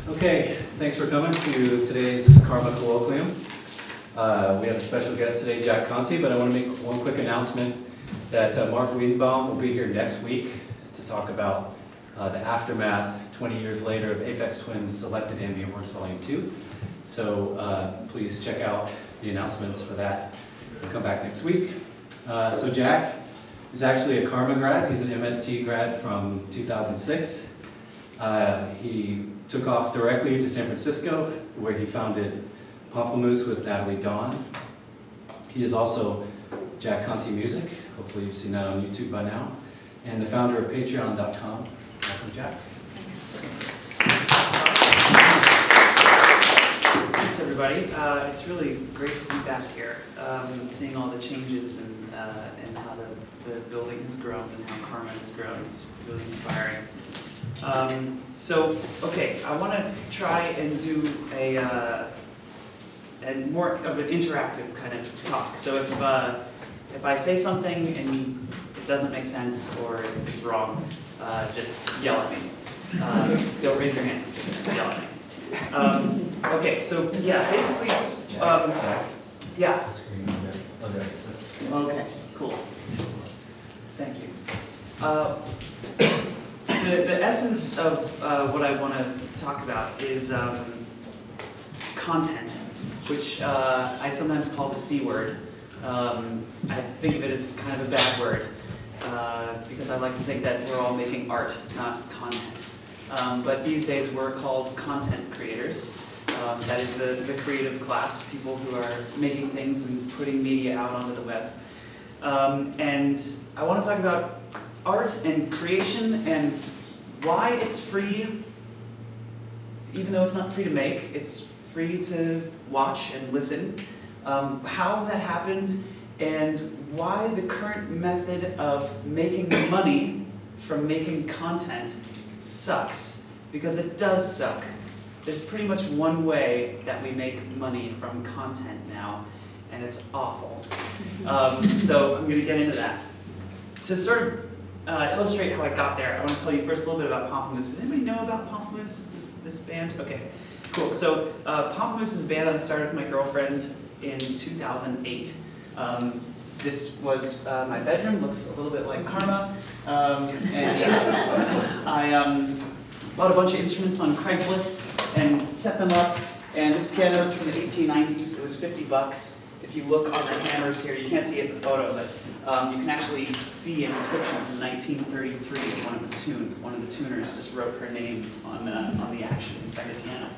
Okay, thanks for coming to today's Karma Colloquium. We have a special guest today, Jack Conte, but I want to make one quick announcement that Mark Wiedenbaum will be here next week to talk about the aftermath 20 years later of Aphex Twin's Selected Ambient Works Volume 2. So please check out the announcements for that and come back next week. So Jack is actually a Karma grad. He's an MST grad from 2006. He took off directly to San Francisco, where he founded Pomplamoose with Natalie Dawn. He is also Jack Conte Music. Hopefully you've seen that on YouTube by now. And the founder of Patreon.com. Welcome, Jack. Thanks. Thanks, everybody. It's really great to be back here, seeing all the changes and how the building has grown and how Karma has grown. It's really inspiring. Okay, I want to try and do a more of an interactive kind of talk. So if I say something and it doesn't make sense or if it's wrong, just yell at me. Don't raise your hand, just yell at me. Okay, so yeah, basically, yeah. Okay, cool. Thank you. The essence of what I want to talk about is content, which I sometimes call the C word. I think of it as kind of a bad word because I like to think that we're all making art, not content. But these days we're called content creators. That is the creative class, people who are making things and putting media out onto the web. And I want to talk about art and creation and why it's free, even though it's not free to make. It's free to watch and listen. How that happened and why the current method of making money from making content sucks, because it does suck. There's pretty much one way that we make money from content now, and it's awful. So I'm going to get into that. To sort of illustrate how I got there, I want to tell you first a little bit about Pomplamoose. Does anybody know about Pomplamoose, this band? Okay, cool. So Pomplamoose is a band that I started with my girlfriend in 2008. This was my bedroom, looks a little bit like Karma. I bought a bunch of instruments on Craigslist and set them up. And this piano is from the 1890s. It was $50. If you look on the hammers here, you can't see it in the photo, but you can actually see an inscription from 1933 when it was tuned. One of the tuners just wrote her name on the action inside the piano.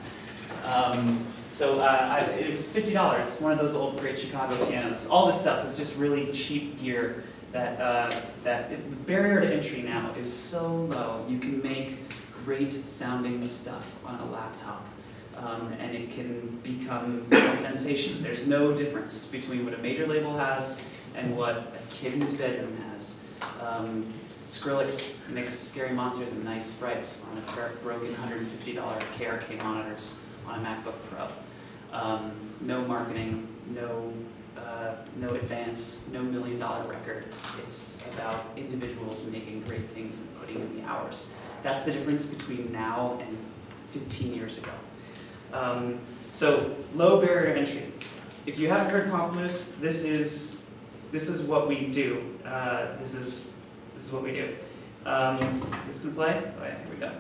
It was $50, one of those old great Chicago pianos. All this stuff is just really cheap gear that the barrier to entry now is so low. You can make great sounding stuff on a laptop. And it can become a sensation. There's no difference between what a major label has and what a kid in his bedroom has. Skrillex makes Scary Monsters and Nice Sprites on a pair of broken $150 KRK monitors on a MacBook Pro. No marketing, no advance, no $1 million record. It's about individuals making great things and putting in the hours. That's the difference between now and 15 years ago. So low barrier to entry. If you haven't heard Pomplamoose, this is what we do. This is what we do. Is this gonna play? Oh yeah, here we go.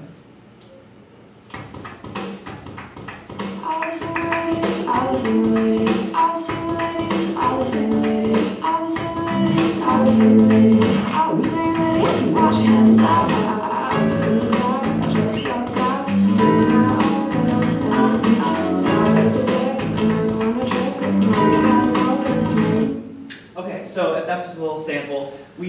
All the single ladies, all the single ladies, all the single ladies, all the single ladies, all the single ladies, all the single ladies, all the single ladies. Put your hands up, in the club. I just broke up, doing my own little thing. Sorry to dip, I know you wanna trip, 'cause I know you gotta notice me. Okay, so that's just a little sample. We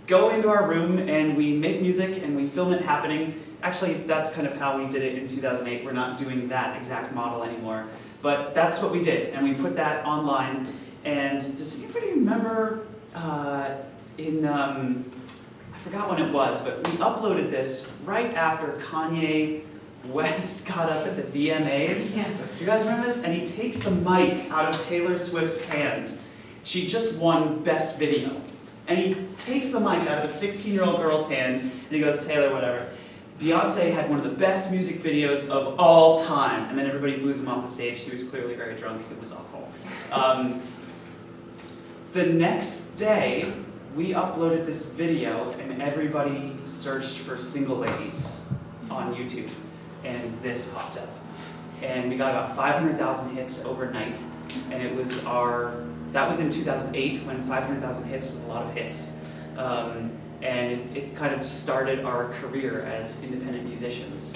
go into our room and we make music and we film it happening. Actually, that's kind of how we did it in 2008. We're not doing that exact model anymore. But that's what we did, and we put that online. And does anybody remember I forgot when it was, but we uploaded this right after Kanye West got up at the VMAs. Yeah. Do you guys remember this? And he takes the mic out of Taylor Swift's hand. She just won Best Video. And he takes the mic out of a 16-year-old girl's hand, and he goes, "Taylor, whatever." Beyonce had one of the best music videos of all time, and then everybody boos him off the stage. He was clearly very drunk. It was awful. The next day, we uploaded this video, and everybody searched for Single Ladies on YouTube, and this popped up. And we got about 500,000 hits overnight, and it was that was in 2008, when 500,000 hits was a lot of hits. And it kind of started our career as independent musicians.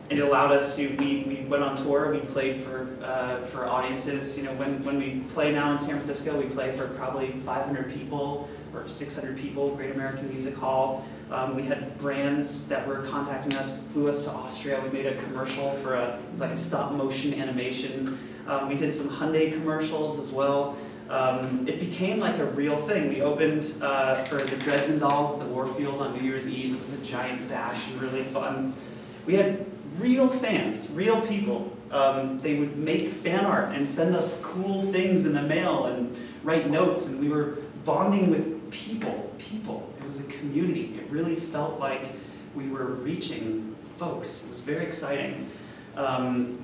It allowed us to, we went on tour, we played for audiences. You know, when we play now in San Francisco, we play for probably 500 people or 600 people, Great American Music Hall. We had brands that were contacting us, flew us to Austria. We made a commercial for it was like a stop motion animation. We did some Hyundai commercials as well. It became like a real thing. We opened for the Dresden Dolls at the Warfield on New Year's Eve. It was a giant bash and really fun. We had real fans, real people. They would make fan art and send us cool things in the mail and write notes, and we were bonding with people. It was a community. It really felt like we were reaching folks. It was very exciting.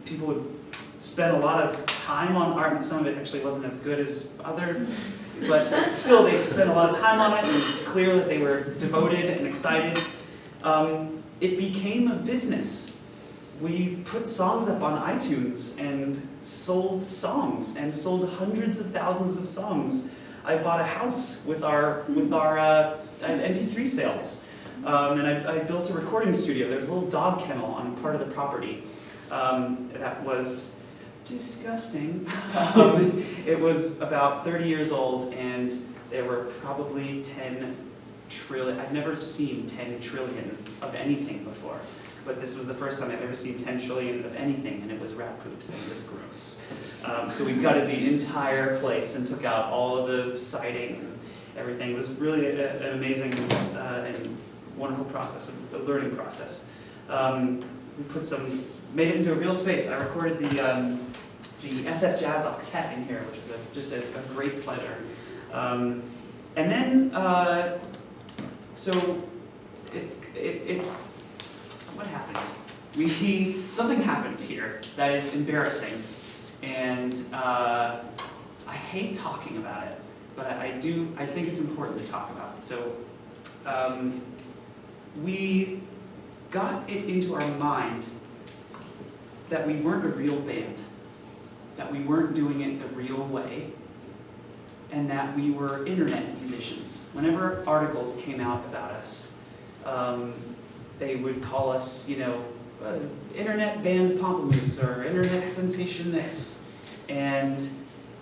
People would spend a lot of time on art, and some of it actually wasn't as good as other, but still they spent a lot of time on it. It was clear that they were devoted and excited. It became a business. We put songs up on iTunes and sold songs and sold hundreds of thousands of songs. I bought a house with our MP3 sales, and I built a recording studio. There's a little dog kennel on part of the property. That was disgusting. It was about 30 years old, and there were probably 10 trillion. I've never seen 10 trillion of anything before, but this was the first time I've ever seen 10 trillion of anything, and it was rat poops, and it was gross. So we gutted the entire place and took out all of the siding and everything. It was really an amazing and wonderful process, a learning process. We made it into a real space. I recorded the SF Jazz Octet in here, which was just a great pleasure. And then, so what happened? Something happened here that is embarrassing, and I hate talking about it, but I think it's important to talk about it. So we got it into our mind that we weren't a real band, that we weren't doing it the real way, and that we were internet musicians. Whenever articles came out about us, they would call us, internet band Pamplemousse or internet sensation this. And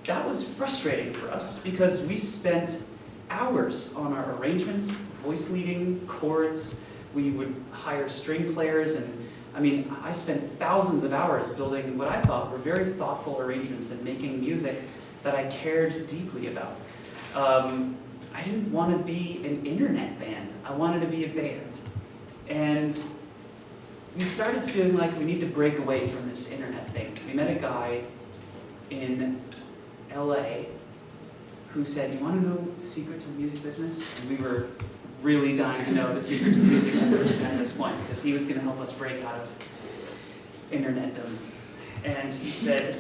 that was frustrating for us because we spent hours on our arrangements, voice leading, chords. We would hire string players, and I spent thousands of hours building what I thought were very thoughtful arrangements and making music that I cared deeply about. I didn't want to be an internet band. I wanted to be a band. And we started feeling like we need to break away from this internet thing. We met a guy in LA who said, "You want to know the secret to the music business?" And we were really dying to know the secret to the music business at this point, because he was going to help us break out of internetdom. And he said,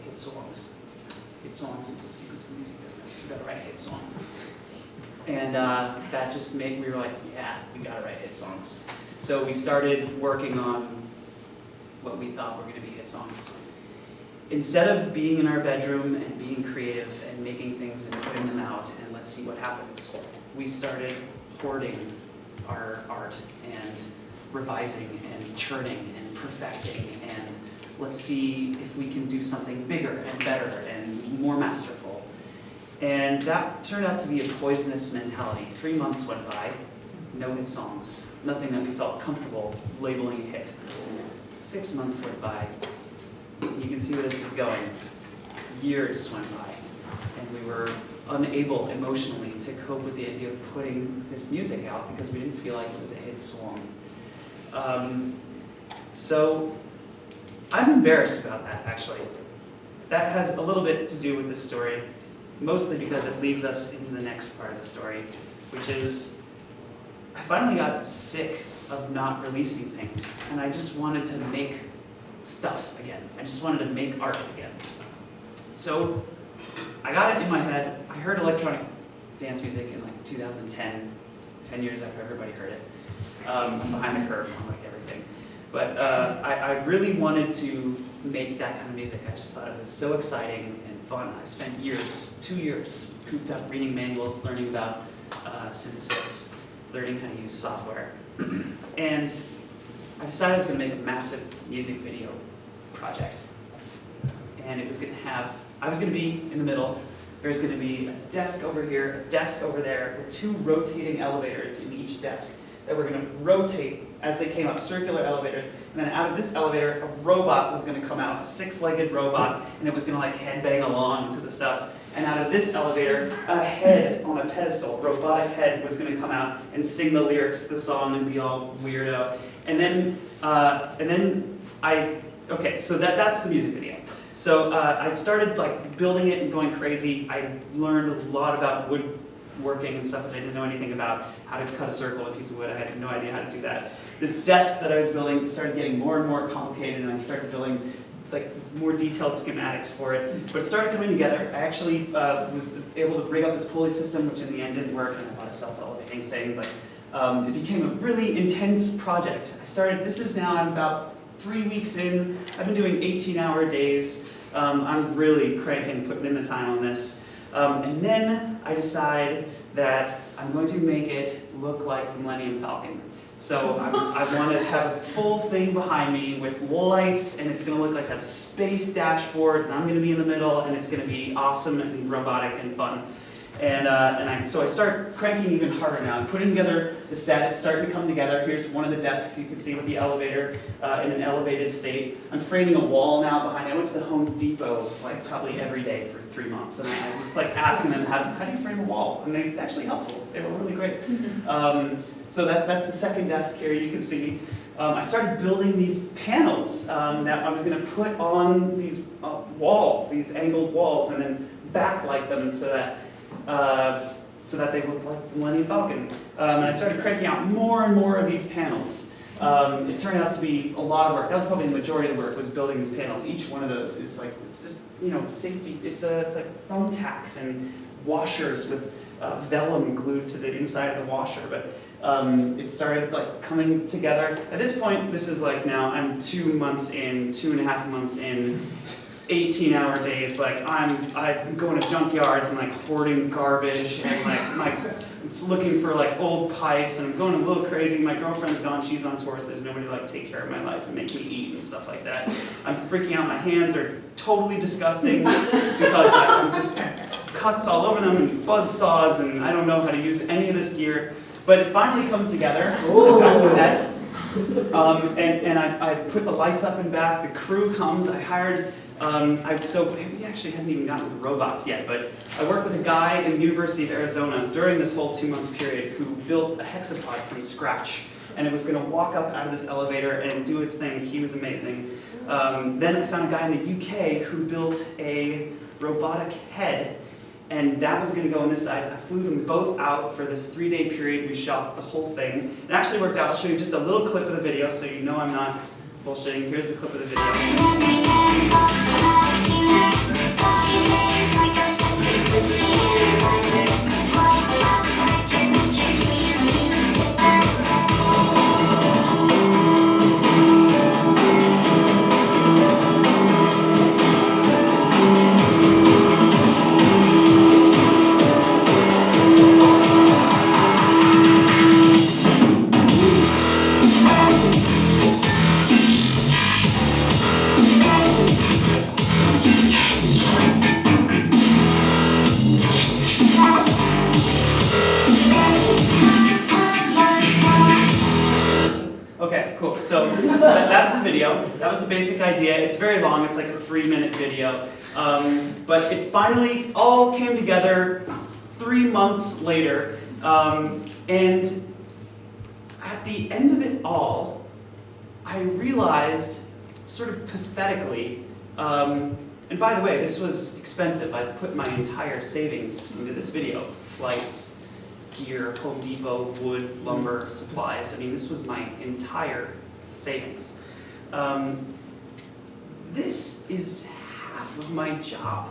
hit songs. Hit songs is the secret to the music business. You gotta write a hit song. And that just we were like, yeah, we gotta write hit songs. So we started working on what we thought were gonna be hit songs. Instead of being in our bedroom and being creative and making things and putting them out and let's see what happens, we started hoarding our art and revising and churning and perfecting, and let's see if we can do something bigger and better and more masterful. And that turned out to be a poisonous mentality. 3 months went by, no hit songs, nothing that we felt comfortable labeling a hit. 6 months went by, you can see where this is going. Years went by, and we were unable emotionally to cope with the idea of putting this music out because we didn't feel like it was a hit song. So I'm embarrassed about that, actually. That has a little bit to do with this story, mostly because it leads us into the next part of the story, which is I finally got sick of not releasing things, and I just wanted to make stuff again. I just wanted to make art again. So I got it in my head. I heard electronic dance music in like 2010, 10 years after everybody heard it. I'm behind the curve on like everything. But I really wanted to make that kind of music. I just thought it was so exciting and fun. I spent years, 2 years, cooped up reading manuals, learning about synthesis, learning how to use software. And I decided I was going to make a massive music video project. And it was going to have, I was going to be in the middle. There's going to be a desk over here, a desk over there, with 2 rotating elevators in each desk that were going to rotate as they came up, circular elevators. And then out of this elevator, a robot was going to come out, a 6-legged robot, and it was going to like headbang along to the stuff. And out of this elevator, a head on a pedestal, robotic head, was going to come out and sing the lyrics to the song and be all weirdo. And then okay, so that's the music video. So I started like building it and going crazy. I learned a lot about woodworking and stuff that I didn't know anything about, how to cut a circle with a piece of wood. I had no idea how to do that. This desk that I was building started getting more and more complicated, and I started building like more detailed schematics for it. But it started coming together. I actually was able to bring up this pulley system, which in the end didn't work, and I bought a self-elevating thing. But it became a really intense project. This is now, I'm about 3 weeks in. I've been doing 18-hour days. I'm really cranking, putting in the time on this. And then I decide that I'm going to make it look like the Millennium Falcon. So I want to have a full thing behind me with lights, and it's going to look like a space dashboard, and I'm going to be in the middle, and it's going to be awesome and robotic and fun. So I start cranking even harder now. I'm putting together the set. It's starting to come together. Here's one of the desks you can see with the elevator in an elevated state. I'm framing a wall now behind it. I went to the Home Depot like probably every day for 3 months, and I was like asking them, how do you frame a wall? And they actually helpful. They were really great. So that's the second desk here. You can see. I started building these panels that I was going to put on these walls, these angled walls, and then backlight them so that they look like the Millennium Falcon. And I started cranking out more and more of these panels. It turned out to be a lot of work. That was probably the majority of the work, was building these panels. Each one of those is like, it's just, safety. It's like thumbtacks and washers with vellum glued to the inside of the washer. But it started like coming together. At this point, this is like now I'm 2 months in, 2.5 months in, 18-hour days. Like I'm going to junkyards and like hoarding garbage and like looking for like old pipes, and I'm going a little crazy. My girlfriend's gone, she's on tour, so there's nobody to like take care of my life and make me eat and stuff like that. I'm freaking out. My hands are totally disgusting because I'm just cuts all over them and buzz saws, and I don't know how to use any of this gear. But it finally comes together. I've got the set. And I put the lights up and back. The crew comes. I hired. So we actually haven't even gotten to the robots yet, but I worked with a guy in the University of Arizona during this whole 2-month period who built a hexapod from scratch, and it was going to walk up out of this elevator and do its thing. He was amazing. Then I found a guy in the UK who built a robotic head, and that was going to go on this side. I flew them both out for this 3-day period. We shot the whole thing. It actually worked out. I'll show you just a little clip of the video so you know I'm not bullshitting. Here's the clip of the video. Okay, cool. So that's the video. That was the basic idea. It's very long. It's like a 3-minute video. But it finally all came together 3 months later. And at the end of it all, I realized, sort of pathetically, and by the way, this was expensive. I put my entire savings into this video. Flights, gear, Home Depot, wood, lumber, supplies. I mean, this was my entire savings. This is half of my job.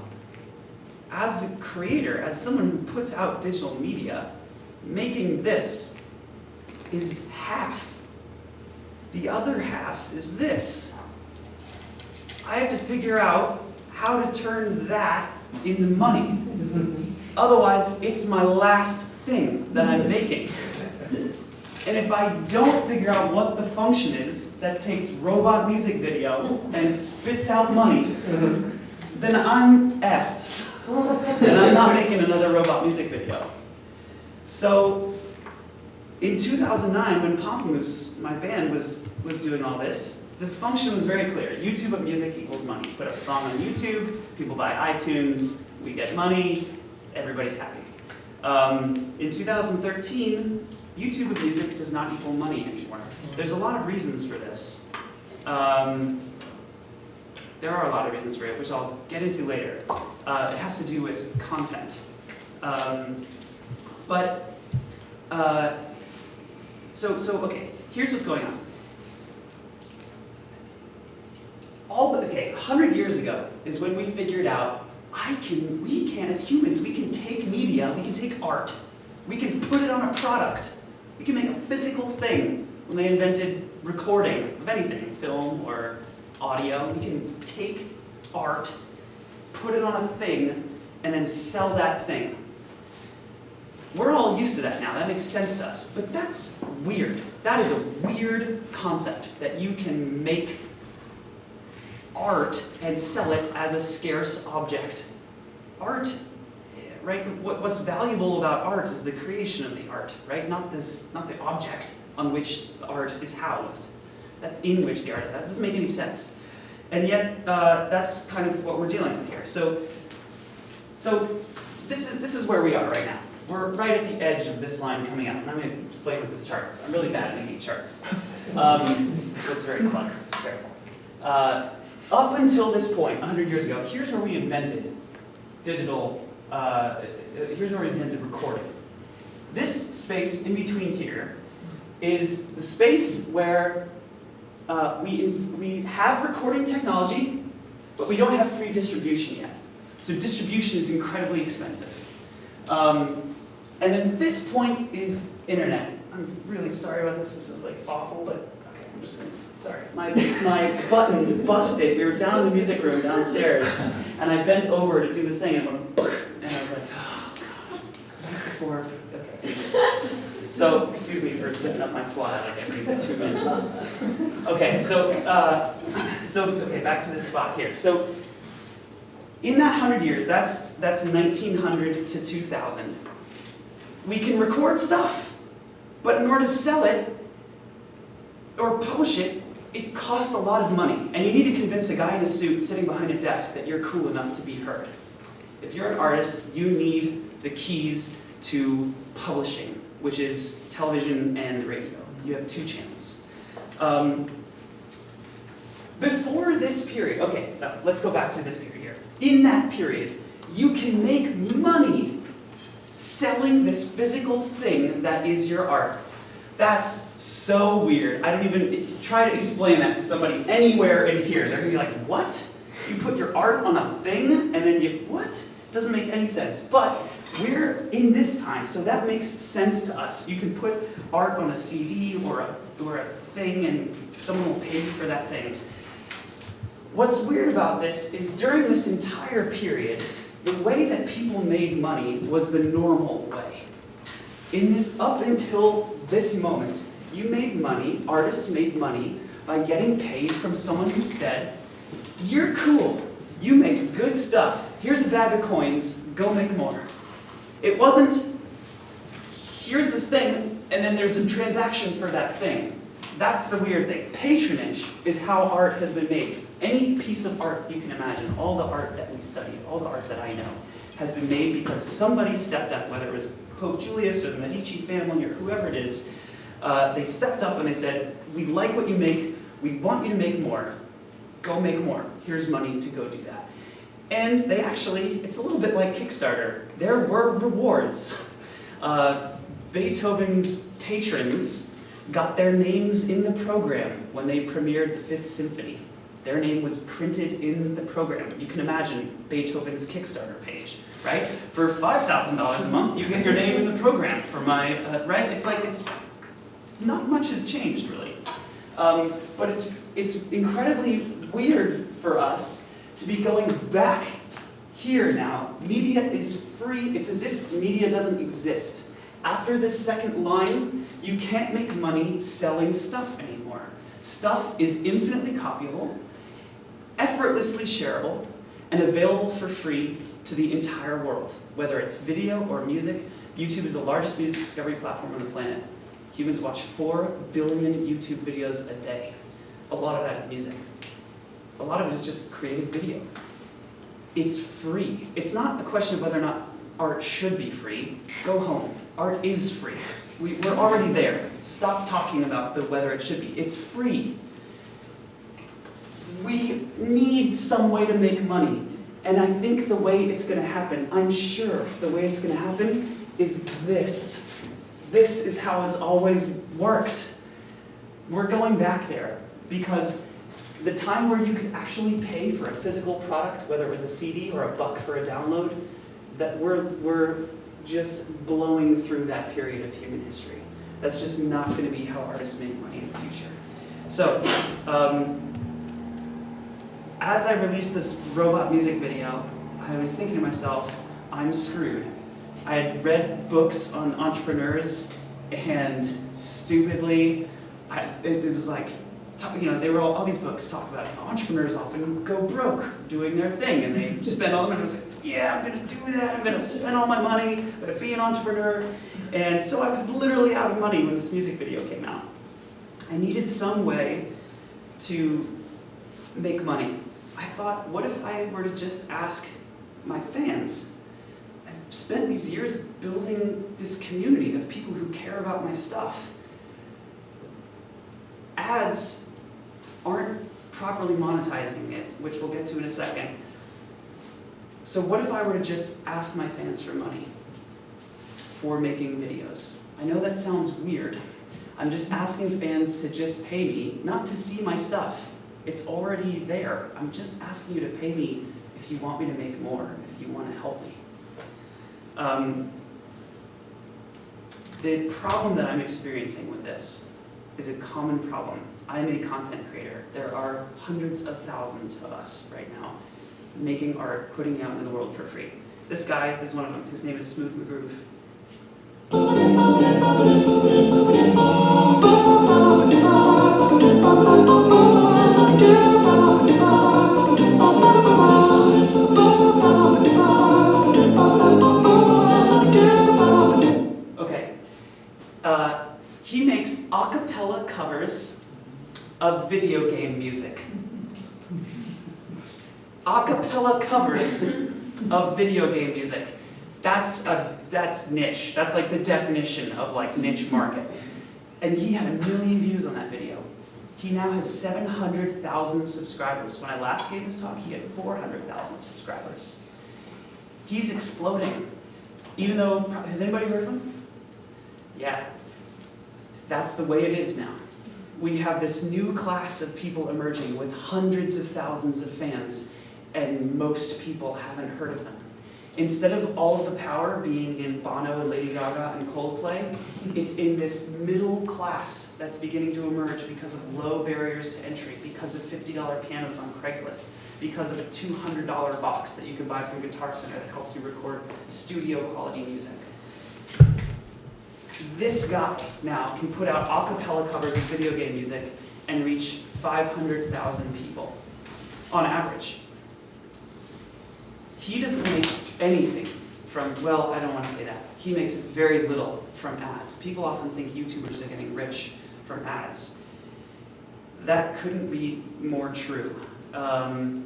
As a creator, as someone who puts out digital media, making this is half. The other half is this. I have to figure out how to turn that into money. Otherwise, it's my last thing that I'm making. And if I don't figure out what the function is that takes robot music video and spits out money, then I'm effed. And I'm not making another robot music video. So in 2009, when Pomplamoose, my band, was doing all this, the function was very clear. YouTube of music equals money. Put up a song on YouTube, people buy iTunes, we get money, everybody's happy. In 2013, YouTube of music does not equal money anymore. There's a lot of reasons for this. There are a lot of reasons for it, which I'll get into later. It has to do with content. Okay, here's what's going on. 100 years ago is when we figured out we can, as humans, we can take media, we can take art, we can put it on a product, we can make a physical thing. When they invented recording of anything, film or audio, we can take art, put it on a thing, and then sell that thing. We're all used to that now, that makes sense to us, but that's weird. That is a weird concept, that you can make art and sell it as a scarce object. Art, right? What's valuable about art is the creation of the art, right? Not the object on which the art is housed, in which the art is housed. That doesn't make any sense. And yet, that's kind of what we're dealing with here. So this is where we are right now. We're right at the edge of this line coming out. And I'm going to explain what this chart is. I'm really bad at making charts. It's very clever. It's terrible. Up until this point, 100 years ago, here's where we invented digital, here's where we invented recording. This space in between here is the space where we have recording technology, but we don't have free distribution yet. So distribution is incredibly expensive. And then this point is internet. I'm really sorry about this. This is like awful, but okay, I'm just gonna, sorry. My button busted. We were down in the music room downstairs, and I bent over to do this thing, and it went, and I was like, oh God. Before, okay. So, excuse me for setting up my fly like every 2 minutes. Okay, so okay, back to this spot here. So, in that 100 years, that's 1900 to 2000. We can record stuff, but in order to sell it or publish it, it costs a lot of money. And you need to convince a guy in a suit sitting behind a desk that you're cool enough to be heard. If you're an artist, you need the keys to publishing, which is television and radio. You have 2 channels. Before this period, okay, let's go back to this period here. In that period, you can make money selling this physical thing that is your art. That's so weird. I don't even try to explain that to somebody anywhere in here. They're gonna be like, what? You put your art on a thing and then what? It doesn't make any sense. But we're in this time, so that makes sense to us. You can put art on a CD or a thing and someone will pay you for that thing. What's weird about this is during this entire period, the way that people made money was the normal way. In this, up until this moment, you made money, artists made money, by getting paid from someone who said, you're cool, you make good stuff, here's a bag of coins, go make more. It wasn't, here's this thing, and then there's a transaction for that thing. That's the weird thing. Patronage is how art has been made. Any piece of art you can imagine, all the art that we study, all the art that I know, has been made because somebody stepped up, whether it was Pope Julius or the Medici family or whoever it is, they stepped up and they said, we like what you make, we want you to make more, go make more, here's money to go do that. And they actually, it's a little bit like Kickstarter, there were rewards. Beethoven's patrons got their names in the program when they premiered the Fifth Symphony. Their name was printed in the program. You can imagine Beethoven's Kickstarter page, right? For $5,000 a month, you get your name in the program for my, right? It's like, it's not much has changed really. But it's incredibly weird for us to be going back here now. Media is free. It's as if media doesn't exist. After this second line, you can't make money selling stuff anymore. Stuff is infinitely copyable, effortlessly shareable, and available for free to the entire world. Whether it's video or music, YouTube is the largest music discovery platform on the planet. Humans watch 4 billion YouTube videos a day. A lot of that is music. A lot of it is just creating video. It's free. It's not a question of whether or not art should be free. Go home. Art is free. We're already there. Stop talking about whether it should be. It's free. We need some way to make money. And I think the way it's going to happen, I'm sure the way it's going to happen is this. This is how it's always worked. We're going back there because the time where you could actually pay for a physical product, whether it was a CD or $1 for a download, that we're just blowing through that period of human history. That's just not going to be how artists make money in the future. So, as I released this robot music video, I was thinking to myself, I'm screwed. I had read books on entrepreneurs, and stupidly, it was like, they were all these books talk about entrepreneurs often go broke doing their thing, and they spend all the money. I was like, yeah, I'm gonna do that. I'm gonna spend all my money. I'm gonna be an entrepreneur. And so I was literally out of money when this music video came out. I needed some way to make money. I thought, what if I were to just ask my fans? I've spent these years building this community of people who care about my stuff. Ads aren't properly monetizing it, which we'll get to in a second. So what if I were to just ask my fans for money for making videos? I know that sounds weird. I'm just asking fans to just pay me, not to see my stuff. It's already there. I'm just asking you to pay me if you want me to make more, if you want to help me. The problem that I'm experiencing with this is a common problem. I'm a content creator. There are hundreds of thousands of us right now making art, putting it out into the world for free. This guy is one of them. His name is Smooth McGroove. Okay. He makes a cappella covers of video game music. A cappella covers of video game music. That's niche. That's like the definition of like niche market. And he had 1 million views on that video. He now has 700,000 subscribers. When I last gave this talk, he had 400,000 subscribers. He's exploding. Even though, has anybody heard of him? Yeah. That's the way it is now. We have this new class of people emerging with hundreds of thousands of fans, and most people haven't heard of them. Instead of all of the power being in Bono and Lady Gaga and Coldplay, it's in this middle class that's beginning to emerge because of low barriers to entry, because of $50 pianos on Craigslist, because of a $200 box that you can buy from Guitar Center that helps you record studio quality music. This guy now can put out a cappella covers of video game music and reach 500,000 people on average. He doesn't make anything from, well, I don't want to say that. He makes very little from ads. People often think YouTubers are getting rich from ads. That couldn't be more true. Ads,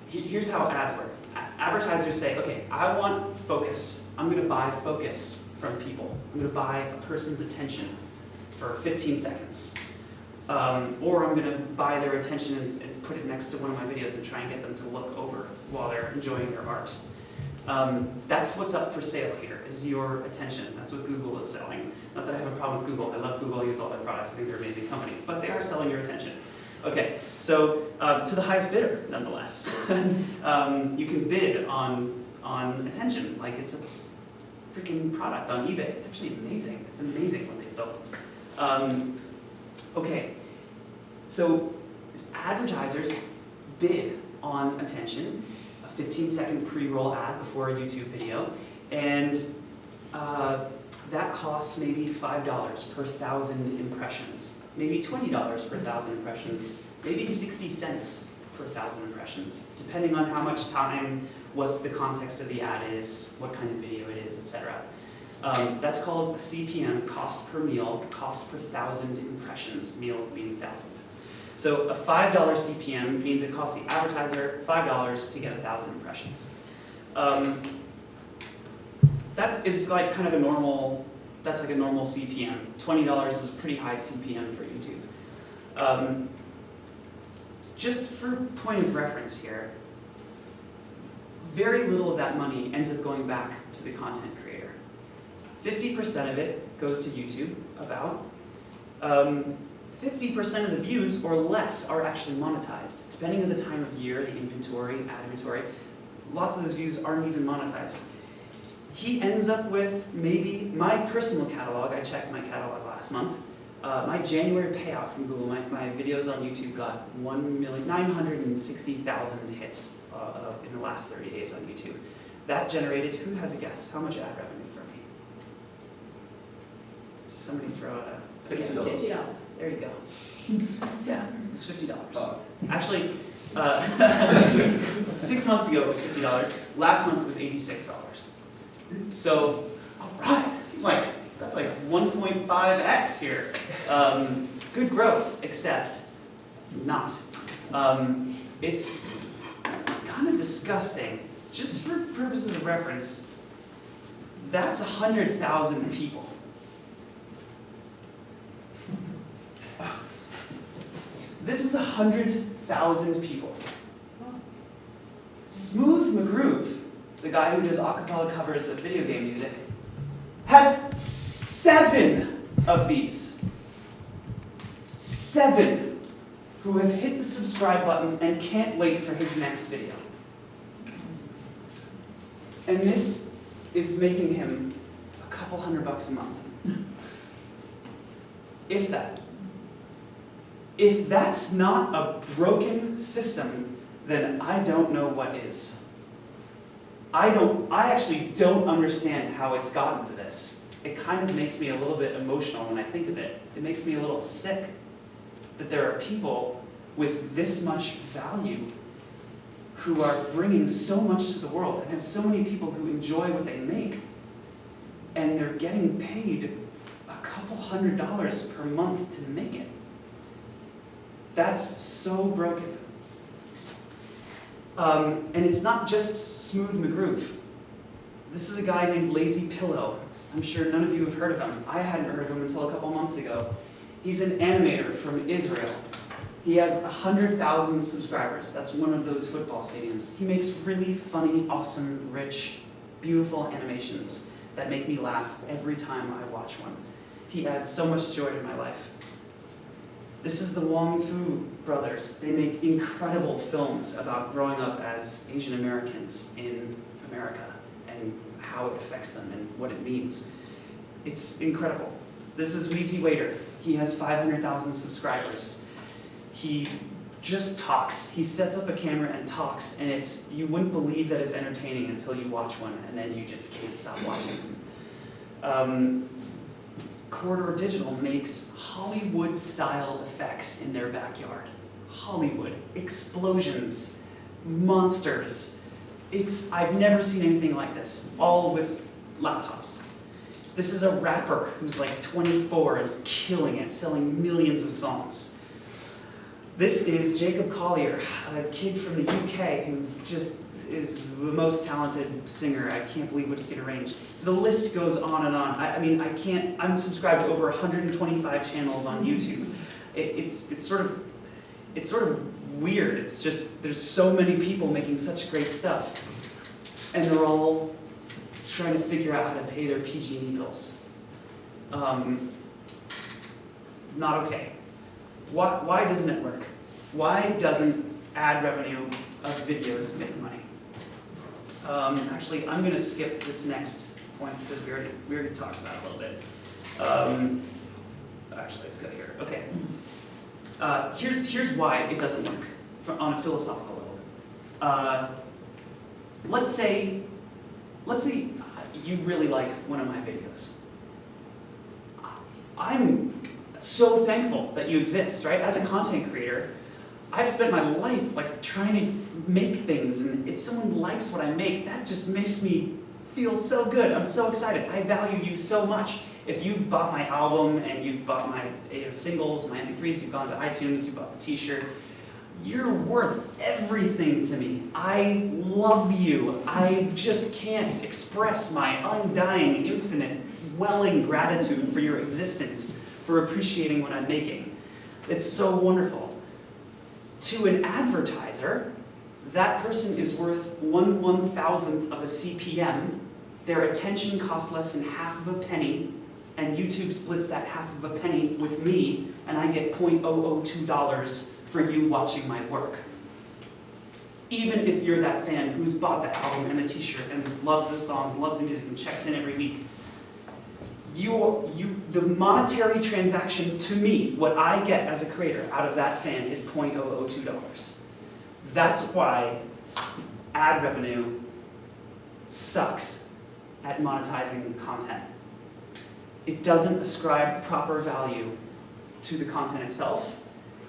here's how ads work. Advertisers say, okay, I want focus. I'm going to buy focus from people. I'm going to buy a person's attention for 15 seconds. Or I'm gonna buy their attention and put it next to one of my videos and try and get them to look over while they're enjoying their art. That's what's up for sale here, is your attention. That's what Google is selling. Not that I have a problem with Google. I love Google, I use all their products, I think they're an amazing company, but they are selling your attention. Okay, so to the highest bidder, nonetheless. You can bid on attention like it's a freaking product on eBay. It's actually amazing. It's amazing what they've built. Okay, so advertisers bid on attention, a 15-second pre-roll ad before a YouTube video, and that costs maybe $5 per 1,000 impressions, maybe $20 per 1,000 impressions, maybe 60 cents per 1,000 impressions, depending on how much time, what the context of the ad is, what kind of video it is, etc. That's called a CPM, cost per meal, cost per 1,000 impressions, meal meaning 1,000. So a $5 CPM means it costs the advertiser $5 to get 1,000 impressions. That is like kind of a normal, that's like a normal CPM. $20 is a pretty high CPM for YouTube. Just for point of reference here, very little of that money ends up going back to the content creator. 50% of it goes to YouTube, about. 50% of the views or less are actually monetized. Depending on the time of year, the inventory, ad inventory, lots of those views aren't even monetized. He ends up with maybe my personal catalog. I checked my catalog last month. My January payout from Google, my videos on YouTube got 1,960,000 hits in the last 30 days on YouTube. That generated, who has a guess? How much ad revenue for me? Somebody throw out a guess. $50. There you go. Yeah, it was $50. Actually, 6 months ago it was $50. Last month it was $86. So, all right, that's like 1.5x here. Good growth, except not. It's kind of disgusting. Just for purposes of reference, that's 100,000 people. This is 100,000 people. Smooth McGroove, the guy who does a cappella covers of video game music, has 7 of these. 7 who have hit the subscribe button and can't wait for his next video. And this is making him a couple $100 a month. If that. If that's not a broken system, then I don't know what is. I actually don't understand how it's gotten to this. It kind of makes me a little bit emotional when I think of it. It makes me a little sick that there are people with this much value who are bringing so much to the world and have so many people who enjoy what they make, and they're getting paid a couple $100 per month to make it. That's so broken. And it's not just Smooth McGroove. This is a guy named Lazy Pillow. I'm sure none of you have heard of him. I hadn't heard of him until a couple months ago. He's an animator from Israel. He has 100,000 subscribers. That's one of those football stadiums. He makes really funny, awesome, rich, beautiful animations that make me laugh every time I watch one. He adds so much joy to my life. This is the Wong Fu brothers. They make incredible films about growing up as Asian Americans in America and how it affects them and what it means. It's incredible. This is Wheezy Waiter. He has 500,000 subscribers. He just talks. He sets up a camera and talks, and you wouldn't believe that it's entertaining until you watch one, and then you just can't stop watching them. Corridor Digital makes Hollywood-style effects in their backyard. Hollywood, explosions, monsters. I've never seen anything like this, all with laptops. This is a rapper who's like 24 and killing it, selling millions of songs. This is Jacob Collier, a kid from the UK who just is the most talented singer. I can't believe what he can arrange. The list goes on and on. I'm subscribed to over 125 channels on YouTube. It's sort of weird. It's just, there's so many people making such great stuff, and they're all trying to figure out how to pay their PG&E bills. Not okay. Why doesn't it work? Why doesn't ad revenue of videos make money? Actually, I'm going to skip this next point because we already talked about it a little bit. Actually, let's go here. Okay. Here's why it doesn't work on a philosophical level. Let's say you really like one of my videos. I'm so thankful that you exist, right? As a content creator, I've spent my life like trying to make things, and if someone likes what I make, that just makes me feel so good. I'm so excited. I value you so much. If you've bought my album and you've bought my singles, my MP3s, you've gone to iTunes, you bought the t-shirt, you're worth everything to me. I love you. I just can't express my undying, infinite, welling gratitude for your existence, for appreciating what I'm making. It's so wonderful. To an advertiser, that person is worth 1/1000th of a CPM. Their attention costs less than half of a penny, and YouTube splits that half of a penny with me, and I get $0.002 for you watching my work. Even if you're that fan who's bought the album and the t-shirt and loves the songs, loves the music, and checks in every week, the monetary transaction to me, what I get as a creator out of that fan is $0.002. That's why ad revenue sucks at monetizing content. It doesn't ascribe proper value to the content itself.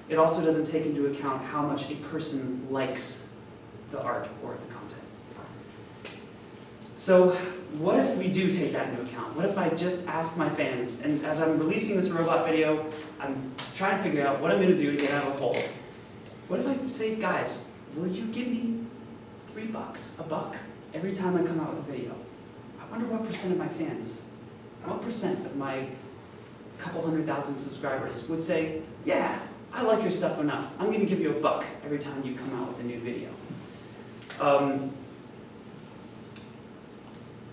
It also doesn't take into account how much a person likes the art or the content. So what if we do take that into account? What if I just ask my fans, and as I'm releasing this robot video, I'm trying to figure out what I'm going to do to get out of the hole. What if I say, guys, will you give me $3, $1, every time I come out with a video? I wonder what percent of my fans, what percent of my couple 100,000 subscribers would say, yeah, I like your stuff enough. I'm going to give you $1 every time you come out with a new video.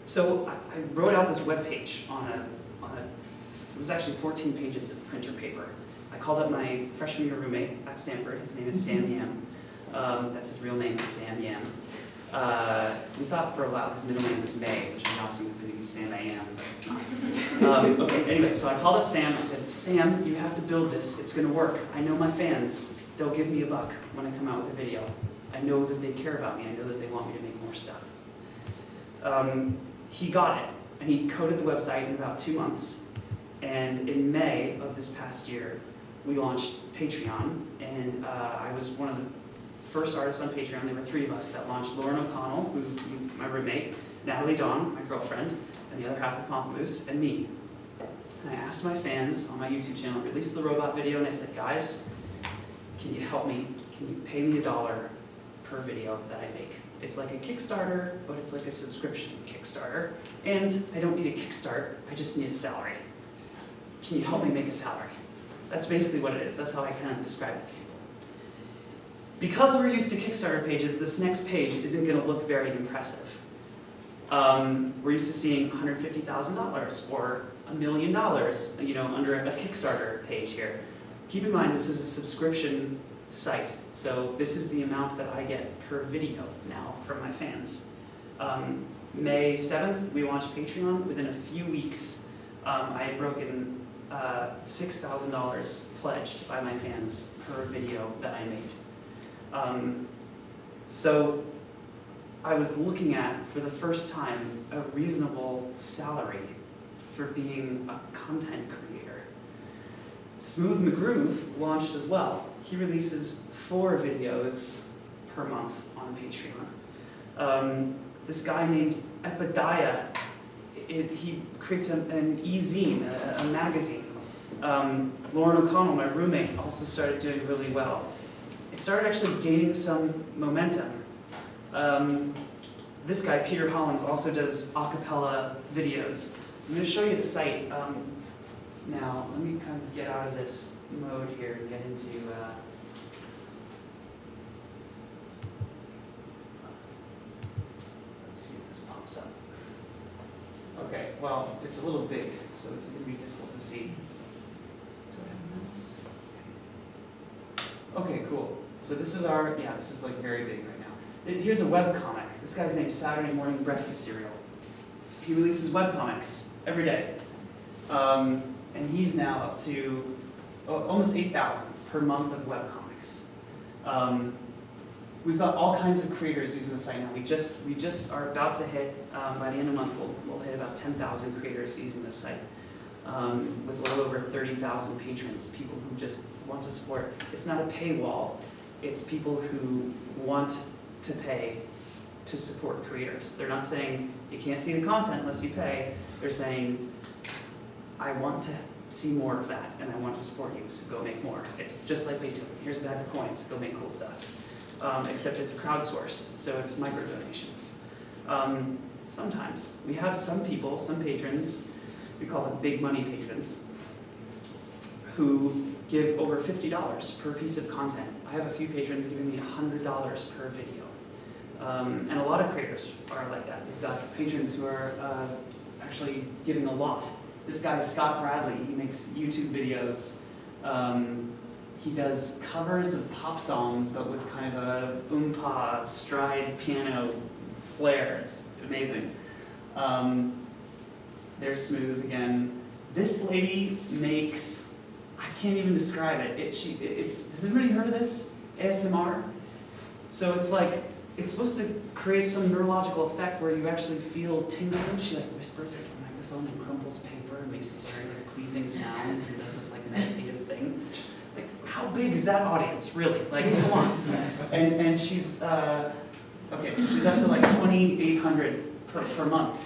So I wrote out this webpage on it was actually 14 pages of printer paper. I called up my freshman year roommate at Stanford. His name is Sam Yam. That's his real name, Sam Yam. We thought for a while his middle name was May, which is awesome because it'd be Sam A.M., but it's not. Okay, anyway, so I called up Sam. I said, Sam, you have to build this. It's going to work. I know my fans. They'll give me $1 when I come out with a video. I know that they care about me. I know that they want me to make more stuff. He got it, and he coded the website in about 2 months. And in May of this past year, we launched Patreon, and I was one of the first artists on Patreon. There were 3 of us that launched: Lauren O'Connell, who's my roommate, Natalie Dawn, my girlfriend, and the other half of Pomplamoose, and me. And I asked my fans on my YouTube channel, released the robot video, and I said, guys, can you help me? Can you pay me $1 per video that I make? It's like a Kickstarter, but it's like a subscription Kickstarter. And I don't need a kickstart, I just need a salary. Can you help me make a salary? That's basically what it is. That's how I kind of describe it to people. Because we're used to Kickstarter pages, this next page isn't going to look very impressive. We're used to seeing $150,000 or $1 million, under a Kickstarter page here. Keep in mind, this is a subscription site, so this is the amount that I get per video now from my fans. May 7th, we launched Patreon. Within a few weeks, I had broken $6,000 pledged by my fans per video that I made. So I was looking at, for the first time, a reasonable salary for being a content creator. Smooth McGroove launched as well. He releases 4 videos per month on Patreon. This guy named Epidaya, he creates an e-zine, a magazine. Lauren O'Connell, my roommate, also started doing really well. It started actually gaining some momentum. This guy, Peter Hollins, also does a cappella videos. I'm going to show you the site. Now, let me kind of get out of this mode here and get into, let's see if this pops up. Okay, well, it's a little big, so this is going to be difficult to see. Do I have this? Okay, cool. So this is our, yeah, this is like very big right now. Here's a webcomic. This guy's named Saturday Morning Breakfast Cereal. He releases webcomics every day. And he's now up to almost 8,000 per month of webcomics. We've got all kinds of creators using the site now. We just are about to hit, by the end of the month, we'll hit about 10,000 creators using the site. With a little over 30,000 patrons, people who just want to support. It's not a paywall, it's people who want to pay to support creators. They're not saying you can't see the content unless you pay. They're saying, I want to see more of that and I want to support you, so go make more. It's just like Beethoven. Here's a bag of coins, go make cool stuff. Except it's crowdsourced, so it's micro donations. Sometimes we have some people, some patrons, we call them big money patrons, who give over $50 per piece of content. I have a few patrons giving me $100 per video. And a lot of creators are like that. We've got patrons who are actually giving a lot. This guy, Scott Bradley, he makes YouTube videos. He does covers of pop songs, but with kind of a oompa, stride piano flair. It's amazing. There's Smooth again. This lady makes, I can't even describe it. Has anybody heard of this? ASMR? So it's like, it's supposed to create some neurological effect where you actually feel tingling. She like whispers like a microphone and crumples paper and makes these very like, pleasing sounds and does this like meditative thing. Like, how big is that audience, really? Like, come on. And she's, okay, so she's up to like 2,800 per month.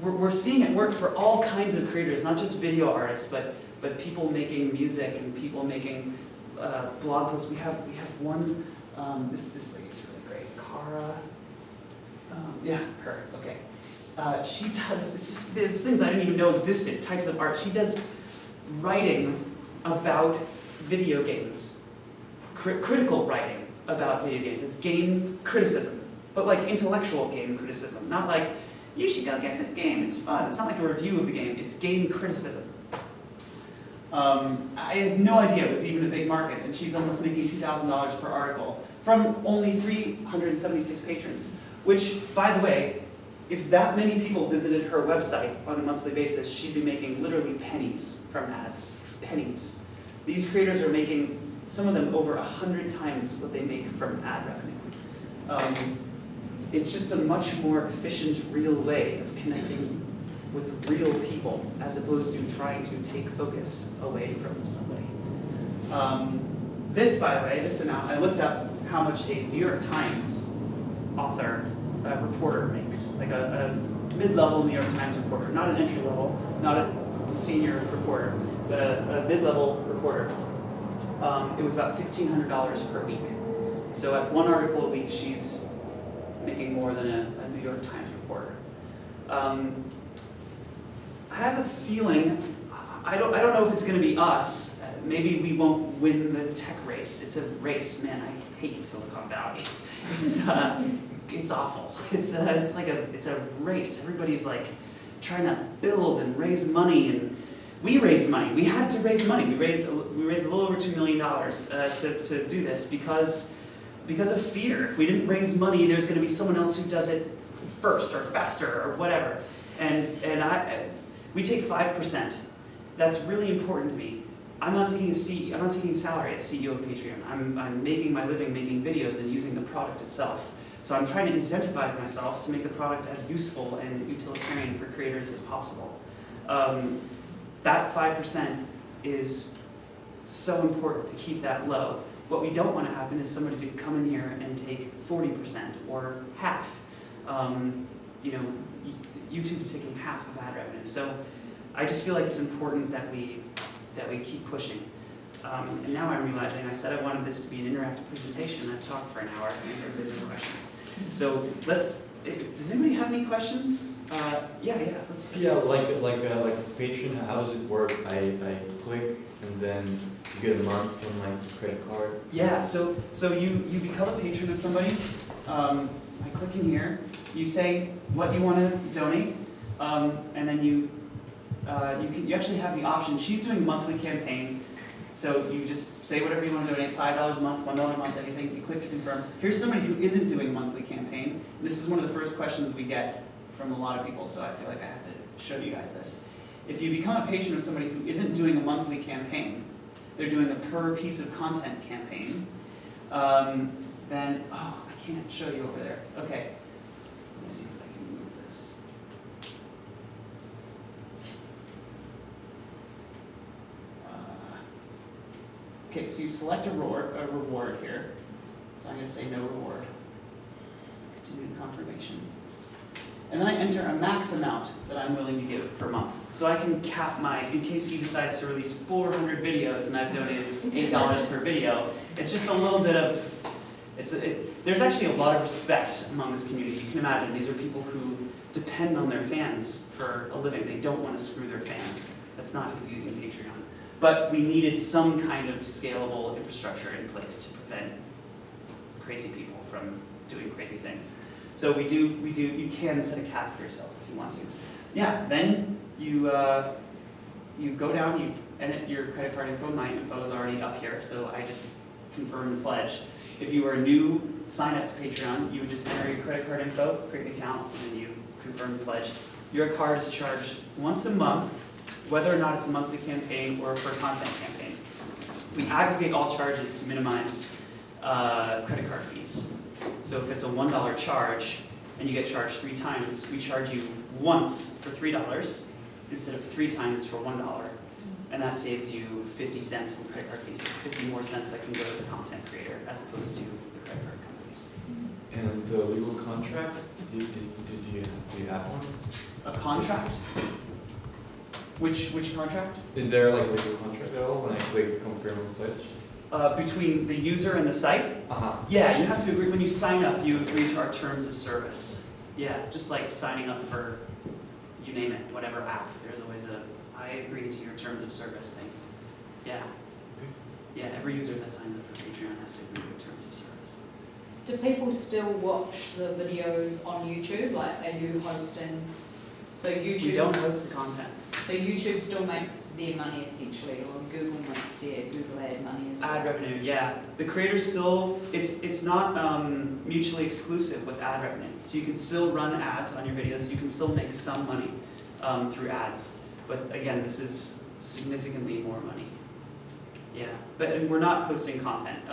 We're seeing it work for all kinds of creators, not just video artists, but people making music and people making blog posts. We have one, this lady's really great, Cara, yeah, her, okay. She does, it's just, there's things I didn't even know existed, types of art. She does writing about video games, critical writing about video games. It's game criticism, but like intellectual game criticism, not like, you should go get this game, it's fun. It's not like a review of the game, it's game criticism. I had no idea it was even a big market, and she's almost making $2,000 per article from only 376 patrons, which, by the way, if that many people visited her website on a monthly basis, she'd be making literally pennies from ads. Pennies. These creators are making, some of them, over 100 times what they make from ad revenue. It's just a much more efficient, real way of connecting with real people, as opposed to trying to take focus away from somebody. This, by the way, this amount, I looked up how much a New York Times author, reporter makes, like a mid-level New York Times reporter, not an entry level, not a senior reporter, but a mid-level reporter. It was about $1,600 per week. So at one article a week, she's making more than a New York Times reporter. I have a feeling, I don't know if it's going to be us. Maybe we won't win the tech race. It's a race, man. I hate Silicon Valley. It's awful. It's a race. Everybody's like trying to build and raise money, and we raised money. We had to raise money. We raised a little over $2 million to do this because of fear. If we didn't raise money, there's going to be someone else who does it first or faster or whatever. We take 5%. That's really important to me. I'm not taking salary as CEO of Patreon. I'm making my living making videos and using the product itself. So I'm trying to incentivize myself to make the product as useful and utilitarian for creators as possible. That 5% is so important to keep that low. What we don't want to happen is somebody to come in here and take 40% or half. YouTube's taking half of ad revenue. So I just feel like it's important that we keep pushing. And now I'm realizing, I said I wanted this to be an interactive presentation. I've talked for an hour and there have been no questions. So does anybody have any questions? Yeah, let's. Yeah, like Patreon, how does it work? I click and then you get a month from my credit card. Yeah, so you become a patron of somebody by clicking here. You say what you want to donate, and then you actually have the option. She's doing a monthly campaign, so you just say whatever you want to donate, $5 a month, $1 a month, anything. You click to confirm. Here's somebody who isn't doing a monthly campaign. This is one of the first questions we get from a lot of people, so I feel like I have to show you guys this. If you become a patron of somebody who isn't doing a monthly campaign, they're doing a per piece of content campaign, then, oh, I can't show you over there. Okay, let me see if I can move this. Okay, so you select a reward here. So I'm going to say no reward. Continue confirmation. And then I enter a max amount that I'm willing to give per month. So I can cap in case he decides to release 400 videos and I've donated $8 per video, it's just a little bit of, there's actually a lot of respect among this community. You can imagine, these are people who depend on their fans for a living. They don't want to screw their fans. That's not who's using Patreon. But we needed some kind of scalable infrastructure in place to prevent crazy people from doing crazy things. So you can set a cap for yourself if you want to. Yeah, then you go down, you edit your credit card info. My info is already up here, so I just confirm the pledge. If you are a new sign up to Patreon, you would just enter your credit card info, create an account, and then you confirm the pledge. Your card is charged once a month, whether or not it's a monthly campaign or a per content campaign. We aggregate all charges to minimize credit card fees. So if it's a $1 charge and you get charged 3 times, we charge you once for $3 instead of 3 times for $1. And that saves you 50 cents in credit card fees. It's 50 more cents that can go to the content creator as opposed to the credit card companies. And the legal contract, do you have one? A contract? Which contract? Is there like a legal contract at all when I click confirm and pledge? Between the user and the site? Yeah, you have to agree, when you sign up, you agree to our terms of service. Yeah, just like signing up for, you name it, whatever app. There's always I agree to your terms of service thing. Yeah. Yeah, every user that signs up for Patreon has to agree to terms of service. Do people still watch the videos on YouTube? Like, are you hosting? So YouTube. We don't host the content. So YouTube still makes their money essentially, or Google makes their Google ad money as well. Ad revenue, yeah. The creators still, it's not mutually exclusive with ad revenue. So you can still run ads on your videos. You can still make some money through ads. But again, this is significantly more money. Yeah, and we're not posting content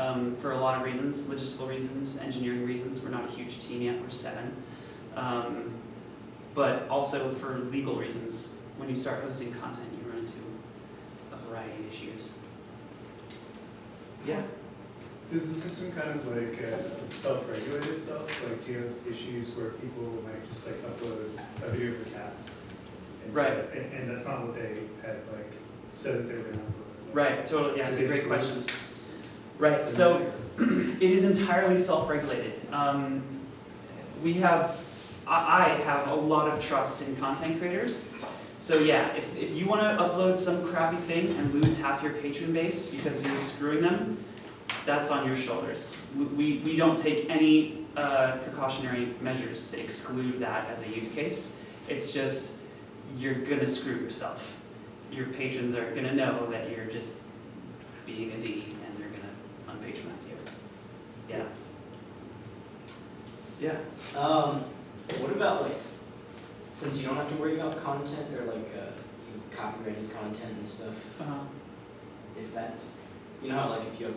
for a lot of reasons, logistical reasons, engineering reasons. We're not a huge team yet, we're 7. But also for legal reasons. When you start hosting content, you run into a variety of issues. Yeah. Does the system kind of like self-regulate itself? Like, do you have issues where people might just like upload a video for cats? Right. And that's not what they had like said that they were going to upload. Right, totally, yeah, it's a great question. lose Right, the so matter? it is entirely self-regulated. I have a lot of trust in content creators. So yeah, if you want to upload some crappy thing and lose half your patron base because you're screwing them, that's on your shoulders. We don't take any precautionary measures to exclude that as a use case. It's just, you're gonna screw yourself. Your patrons are gonna know that you're just being a D and they're gonna unpatronize you. Yeah. Yeah. What about like, since you don't have to worry about content or like copyrighted content and stuff, if that's, you know how like if you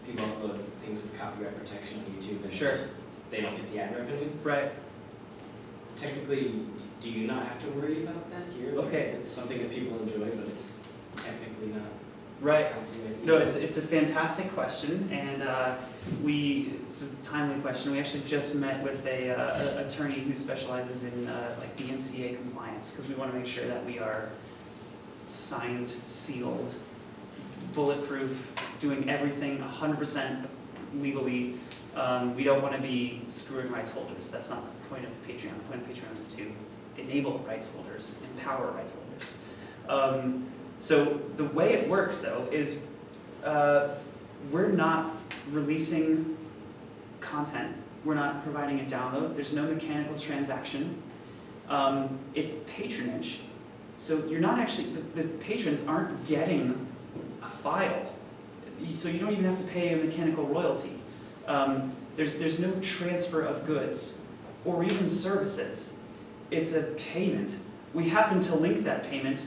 people upload things with copyright protection on YouTube and Sure. they don't get the ad revenue, Right. technically, do you not have to worry about that here? Like, Okay. it's something that people enjoy, but it's technically not Right. copyrighted. No, it's a fantastic question, and it's a timely question. We actually just met with a attorney who specializes in like DMCA compliance, because we want to make sure that we are signed, sealed, bulletproof, doing everything 100% legally. We don't want to be screwing rights holders. That's not the point of Patreon. The point of Patreon is to enable rights holders, empower rights holders. So the way it works though is we're not releasing content. We're not providing a download. There's no mechanical transaction. It's patronage. So you're not actually, the patrons aren't getting a file. So you don't even have to pay a mechanical royalty. There's no transfer of goods or even services. It's a payment. We happen to link that payment,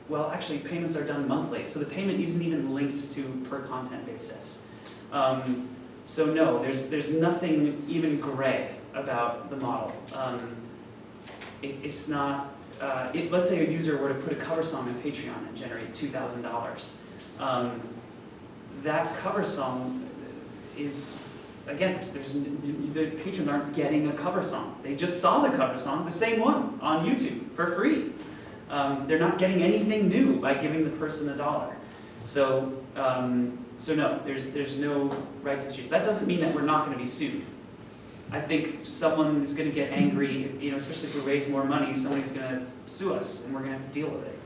well, actually payments are done monthly, so the payment isn't even linked to per content basis. So no, there's nothing even gray about the model. It's not, let's say a user were to put a cover song on Patreon and generate $2,000. That cover song is, again, the patrons aren't getting a cover song. They just saw the cover song, the same one, on YouTube for free. They're not getting anything new by giving the person $1. So no, there's no rights issues. That doesn't mean that we're not going to be sued. I think someone is going to get angry, especially if we raise more money, somebody's going to sue us, and we're going to have to deal with it.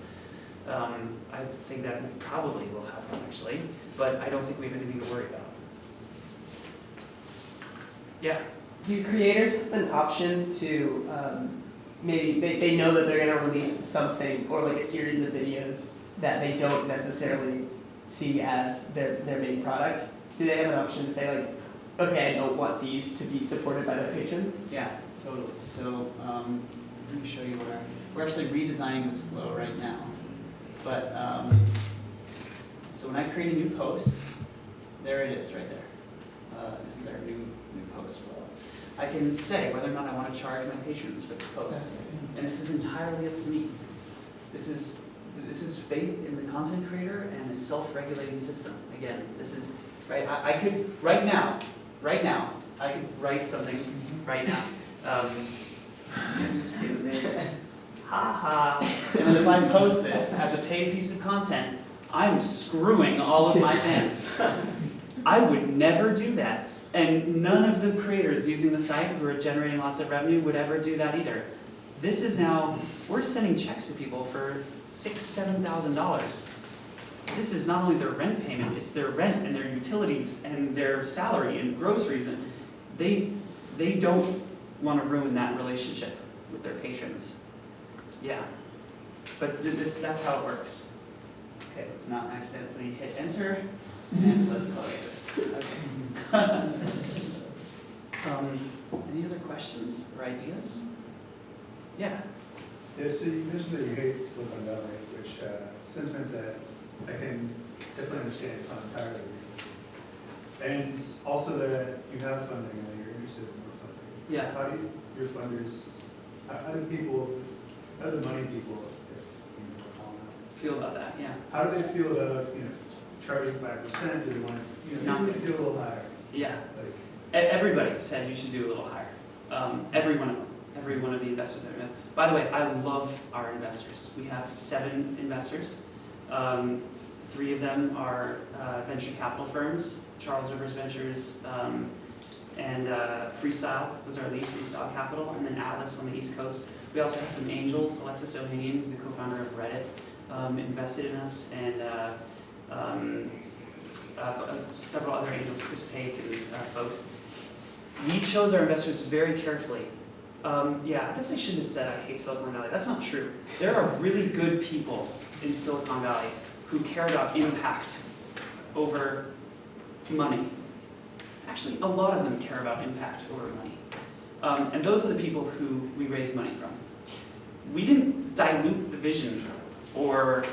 I think that probably will happen, actually, but I don't think we have anything to worry about. Yeah? Do creators have an option to, maybe they know that they're going to release something or like a series of videos that they don't necessarily see as their main product? Do they have an option to say like, okay, I don't want these to be supported by my patrons? Yeah, totally. So let me show you we're actually redesigning this flow right now. But so when I create a new post, there it is right there. This is our new post flow. I can say whether or not I want to charge my patrons for this post, and this is entirely up to me. This is faith in the content creator and a self-regulating system. Again, this is right. I could right now, I could write something right now. You stupids. Ha ha. And then if I post this as a paid piece of content, I'm screwing all of my fans. I would never do that. And none of the creators using the site who are generating lots of revenue would ever do that either. This is now, we're sending checks to people for $6,000, $7,000. This is not only their rent payment, it's their rent and their utilities and their salary and groceries. And they don't want to ruin that relationship with their patrons. Yeah, but that's how it works. Okay, let's not accidentally hit enter, and let's close this. Okay. Any other questions or ideas? Yeah. Yeah, so you mentioned that you hate Silicon Valley, which sentiment that I can definitely understand entirely. And also that you have funding and you're interested in more funding. Yeah. How do your funders, how do the money people, if you know, call them, Feel about that? Yeah. how do they feel about, charging 5%? Do they want, Not maybe do a little higher? Yeah. Like, Everybody said you should do a little higher. Every one of them. Every one of the investors that we have. By the way, I love our investors. We have 7 investors. 3 of them are venture capital firms, Charles Rivers Ventures, and Freestyle was our lead, Freestyle Capital, and then Atlas on the East Coast. We also have some angels. Alexis Ohanian, who's the co-founder of Reddit, invested in us, and several other angels, Chris Pake and folks. We chose our investors very carefully. Yeah, I guess I shouldn't have said I hate Silicon Valley. That's not true. There are really good people in Silicon Valley who care about impact over money. Actually, a lot of them care about impact over money. And those are the people who we raise money from. We didn't dilute the vision, or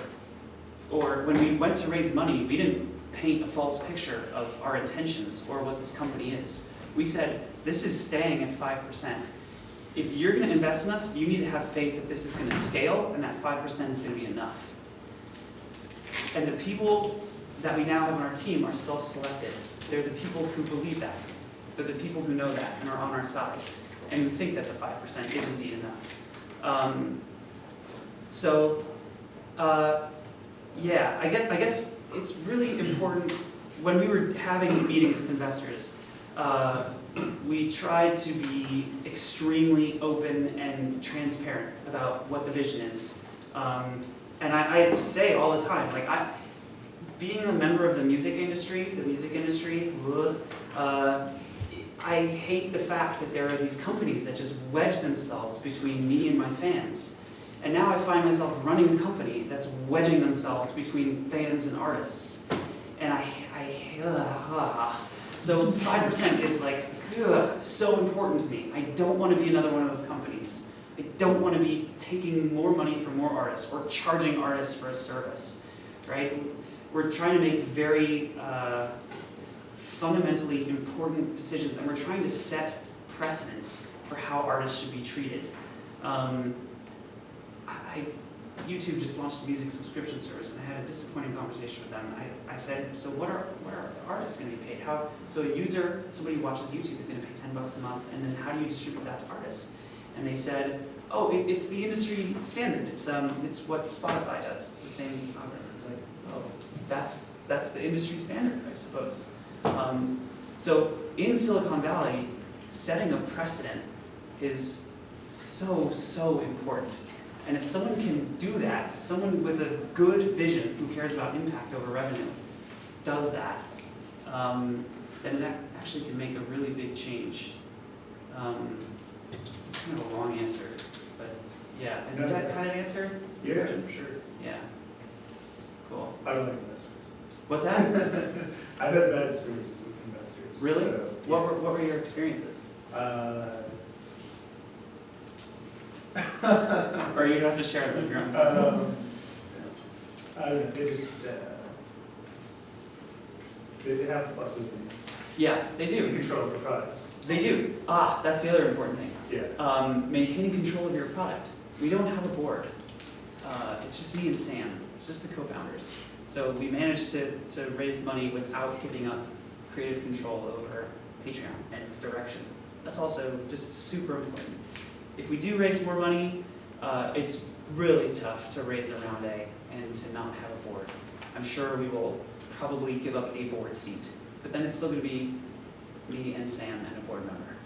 when we went to raise money, we didn't paint a false picture of our intentions or what this company is. We said, this is staying at 5%. If you're going to invest in us, you need to have faith that this is going to scale and that 5% is going to be enough. And the people that we now have on our team are self-selected. They're the people who believe that. They're the people who know that and are on our side and who think that the 5% is indeed enough. Yeah, I guess it's really important when we were having meetings with investors. we tried to be extremely open and transparent about what the vision is. And I say all the time, like being a member of the music industry, I hate the fact that there are these companies that just wedge themselves between me and my fans. And now I find myself running a company that's wedging themselves between fans and artists. And so 5% is like, so important to me. I don't want to be another one of those companies. I don't want to be taking more money from more artists or charging artists for a service, right? We're trying to make very fundamentally important decisions, and we're trying to set precedents for how artists should be treated. YouTube just launched a music subscription service, and I had a disappointing conversation with them. I said, so what are the artists going to be paid? So a user, somebody who watches YouTube is going to pay $10 a month, and then how do you distribute that to artists? And they said, oh, it's the industry standard. It's what Spotify does. It's the same algorithm. It's like, oh, that's the industry standard, I suppose. So in Silicon Valley, setting a precedent is so important. And if someone can do that, if someone with a good vision who cares about impact over revenue does that, then that actually can make a really big change. It's kind of a long answer, but yeah. And did that kind of answer? Yeah, for sure. Yeah. Cool. I don't like investors. What's that? I've had bad experiences with investors. Really? So, What were your experiences? Or you have to share them if you're on. I don't know, they just, they have lots of opinions. Yeah, they They do. control the products. They do. That's the other important thing. Yeah. Maintaining control of your product. We don't have a board. It's just me and Sam. It's just the co-founders. So we managed to raise money without giving up creative control over Patreon and its direction. That's also just super important. If we do raise more money, it's really tough to raise a round A and to not have a board. I'm sure we will probably give up a board seat, but then it's still going to be me and Sam and a board member,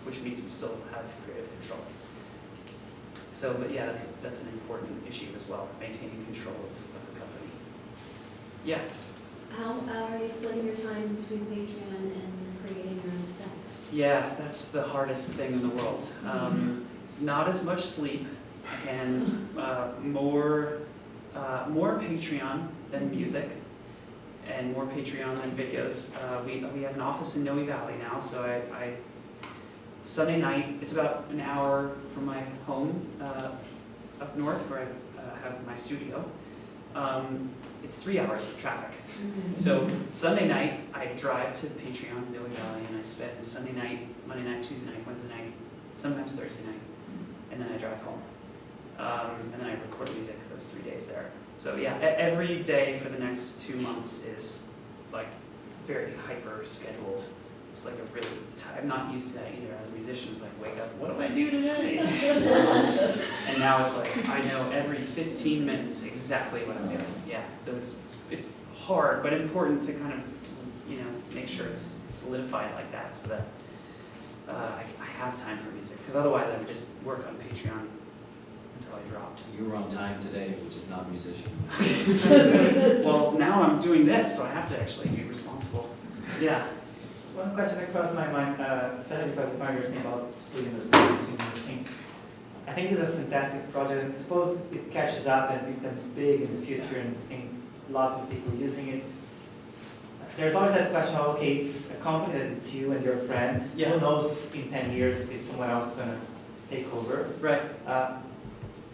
which means we still have creative control. So, but yeah, that's an important issue as well, maintaining control of the company. Yeah. How are you splitting your time between Patreon and creating your own stuff? Yeah, that's the hardest thing in the world. Not as much sleep and more Patreon than music and more Patreon than videos. We have an office in Noe Valley now, so I Sunday night, it's about an hour from my home up north where I have my studio. It's 3 hours with traffic. So Sunday night, I drive to Patreon in Noe Valley, and I spend Sunday night, Monday night, Tuesday night, Wednesday night, sometimes Thursday night, and then I drive home. And then I record music those 3 days there. So yeah, every day for the next 2 months is like very hyper scheduled. It's like a really, I'm not used to that either as a musician. It's like, wake up, what do I do today? And now it's like, I know every 15 minutes exactly what I'm doing. Yeah, so it's hard, but important to kind of, make sure it's solidified like that so that I have time for music. Because otherwise I would just work on Patreon until I dropped. You were on time today, which is not musician. Well, now I'm doing this, so I have to actually be responsible. Yeah. One question that crossed my mind, especially because of what you're saying about splitting the between these things. I think it's a fantastic project, and suppose it catches up and becomes big in the future, and I think lots of people using it. There's always that question of, okay, it's a company that it's you and your friend. Yeah. Who knows in 10 years if someone else is going to take over? Right.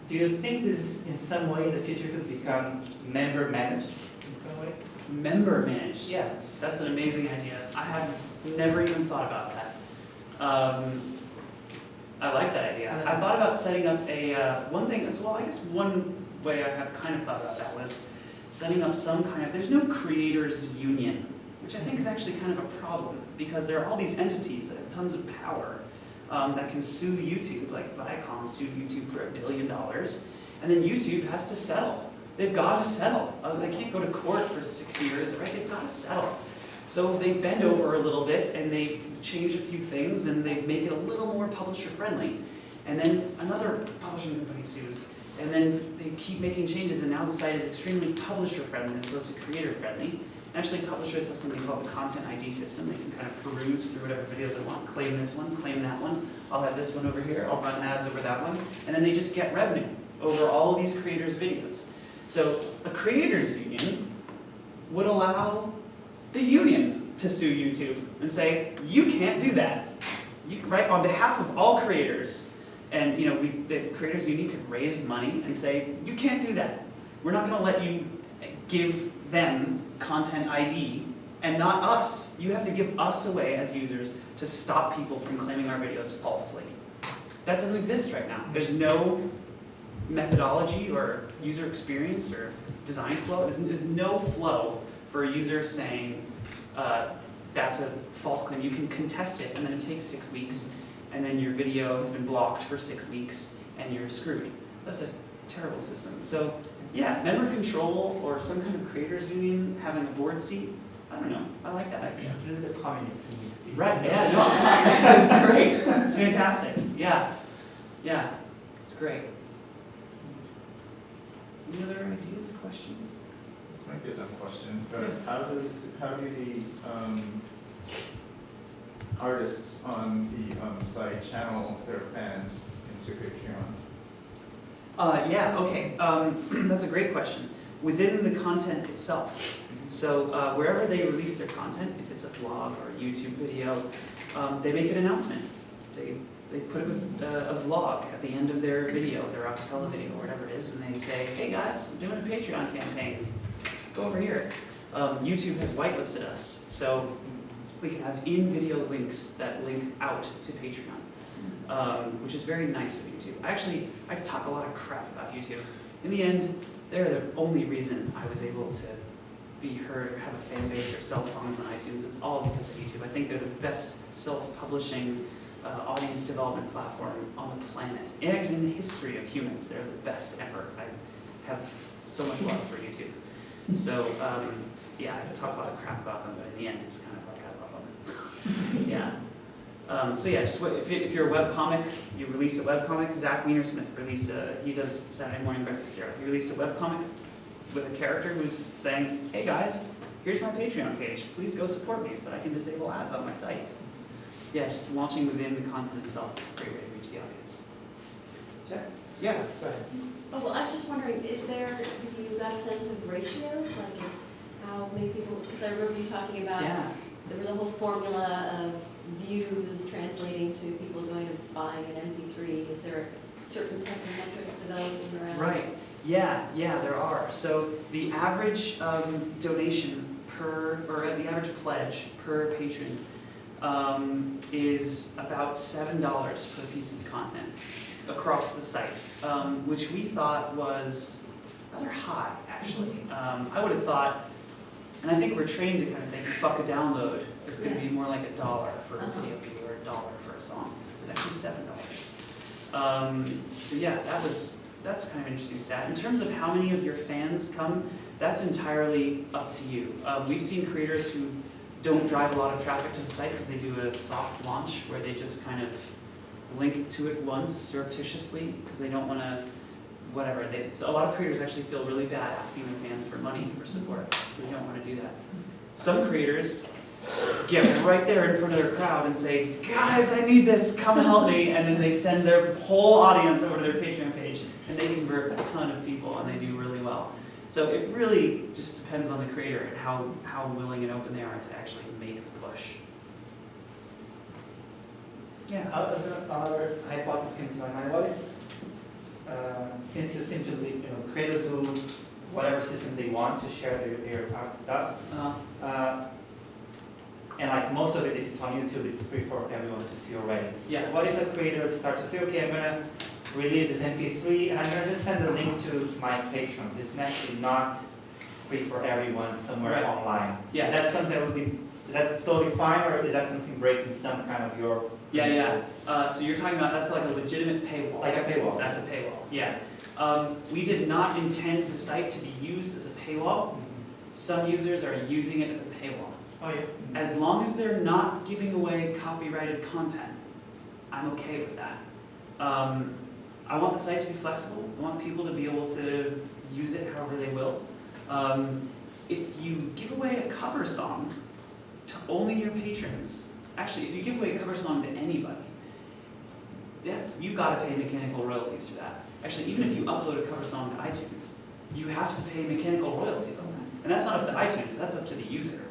Do you think this, in some way, in the future could become member managed in some way? Member managed. Yeah. That's an amazing idea. I have never even thought about that. I like that idea. I thought about setting up a, one way I have kind of thought about that was setting up some kind of, there's no creators union, which I think is actually kind of a problem because there are all these entities that have tons of power that can sue YouTube, like Viacom sued YouTube for $1 billion, and then YouTube has to settle. They've got to settle. They can't go to court for 6 years, right? They've got to settle. So they bend over a little bit and they change a few things and they make it a little more publisher friendly. And then another publishing company sues. And then they keep making changes and now the site is extremely publisher friendly as opposed to creator friendly. Actually, publishers have something called the Content ID system. They can kind of peruse through whatever videos they want, claim this one, claim that one. I'll have this one over here, I'll run ads over that one. And then they just get revenue over all of these creators' videos. So a creators union would allow the union to sue YouTube and say, you can't do that. Right, on behalf of all creators. And the creators union could raise money and say, you can't do that. We're not gonna let you give them content ID and not us. You have to give us away as users to stop people from claiming our videos falsely. That doesn't exist right now. There's no methodology or user experience or design flow. There's no flow for a user saying that's a false claim. You can contest it and then it takes 6 weeks and then your video has been blocked for 6 weeks and you're screwed. That's a terrible system. So yeah, member control or some kind of creators union having a board seat, I don't know, I like that idea. This is the communist who needs to be. Right, yeah, no, it's great, it's fantastic, yeah, it's great. Any other ideas, questions? This might be a dumb question, but how do the artists on the site channel their fans into Patreon? Yeah, okay, that's a great question. Within the content itself, so wherever they release their content, if it's a blog or a YouTube video, they make an announcement. They put a vlog at the end of their video, their acapella video, or whatever it is, and they say, hey guys, I'm doing a Patreon campaign. Go over here. YouTube has whitelisted us, so we can have in-video links that link out to Patreon, which is very nice of YouTube. I talk a lot of crap about YouTube. In the end, they're the only reason I was able to be heard or have a fan base or sell songs on iTunes. It's all because of YouTube. I think they're the best self-publishing audience development platform on the planet. And actually in the history of humans, they're the best ever. I have so much love for YouTube. So yeah, I talk a lot of crap about them, but in the end, it's kind of like I love them. Yeah. So yeah, just if you're a webcomic, you release a webcomic. Zach Wienersmith released he does Saturday Morning Breakfast Era. He released a webcomic with a character who's saying, hey guys, here's my Patreon page. Please go support me so that I can disable ads on my site. Yeah, just launching within the content itself is a great way to reach the audience. Jeff? Yeah. Go ahead. Oh, well, I was just wondering, is there, have you got a sense of ratios, like how many people, because I remember you talking about the whole formula of views translating to people going to buying an MP3. Is there a certain type of metrics developing around? Right, yeah, there are. So the average donation per, or the average pledge per patron is about $7 per piece of content across the site, which we thought was rather high, actually. I would have thought, and I think we're trained to kind of think, fuck a download, it's going to be more like $1 for a video view or $1 for a song. It's actually $7. So yeah, that's kind of an interesting stat. In terms of how many of your fans come, that's entirely up to you. We've seen creators who don't drive a lot of traffic to the site because they do a soft launch where they just kind of link to it once surreptitiously because they don't want to, whatever. So a lot of creators actually feel really bad asking their fans for money for support, so they don't want to do that. Some creators get right there in front of their crowd and say, guys, I need this, come help me, and then they send their whole audience over to their Patreon page, and they convert a ton of people, and they do really well. So it really just depends on the creator and how willing and open they are to actually make the push. Yeah. Another hypothesis came to my mind. What if, since you seem to be, creators do whatever system they want to share their art stuff, and like most of it, if it's on YouTube, it's free for everyone to see already. Yeah. What if the creators start to say, okay, I'm gonna release this MP3 and I'm gonna just send a link to my patrons. It's actually not free for everyone somewhere online. Yeah. Is that something that would be, is that totally fine, or is that something breaking some kind of your? Yeah. So you're talking about that's like a legitimate paywall. Like a paywall. That's a paywall. Yeah. We did not intend the site to be used as a paywall. Some users are using it as a paywall. Oh, yeah. As long as they're not giving away copyrighted content, I'm okay with that. I want the site to be flexible. I want people to be able to use it however they will. If you give away a cover song to only your patrons, actually, if you give away a cover song to anybody, you gotta pay mechanical royalties for that. Actually, even if you upload a cover song to iTunes, you have to pay mechanical royalties on that. And that's not up to iTunes, that's up to the user.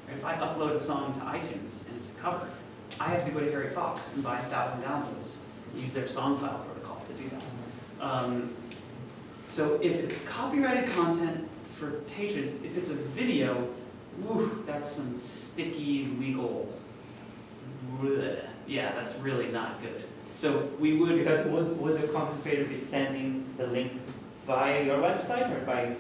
If I upload a song to iTunes and it's a cover, I have to go to Harry Fox and buy 1,000 downloads, use their song file protocol to do that. So if it's copyrighted content for patrons, if it's a video, whew, that's some sticky legal, bleh. Yeah, that's really not good. So we would. Because would the content creator be sending the link via your website or by,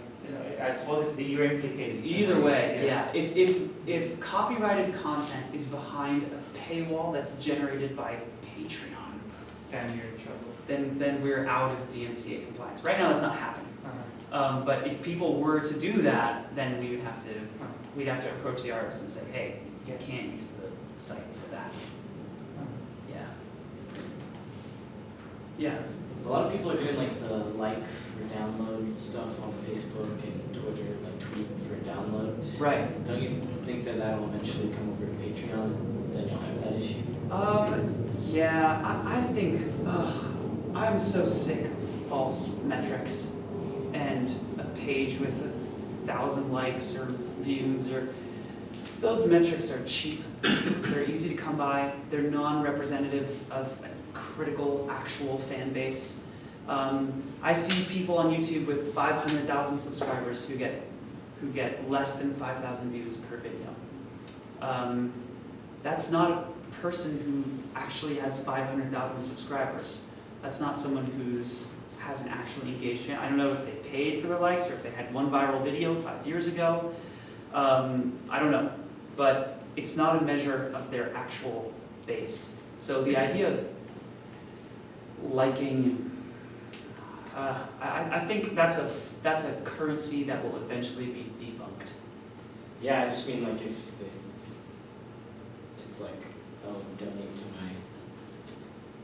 I suppose you're implicated. Either way, yeah. If copyrighted content is behind a paywall that's generated by Patreon, then you're in trouble. then we're out of DMCA compliance. Right now, that's not happening. Uh-huh. But if people were to do that, then we'd have to approach the artist and say, hey, you can't use the site for that. Yeah. Yeah. A lot of people are doing like the like for download stuff on Facebook and Twitter, like tweet for download. Right. Don't you think that that'll eventually come over to Patreon and then you'll have that issue? Yeah, I think, I'm so sick of false metrics and a page with 1,000 likes or views or, those metrics are cheap. They're easy to come by. They're non-representative of a critical, actual fan base. I see people on YouTube with 500,000 subscribers who get less than 5,000 views per video. That's not a person who actually has 500,000 subscribers. That's not someone who's has an actual engagement. I don't know if they paid for the likes or if they had one viral video 5 years ago. I don't know, but it's not a measure of their actual base. So the idea of liking, I think that's a currency that will eventually be debunked. Yeah, I just mean like if this, it's like, oh, donate to my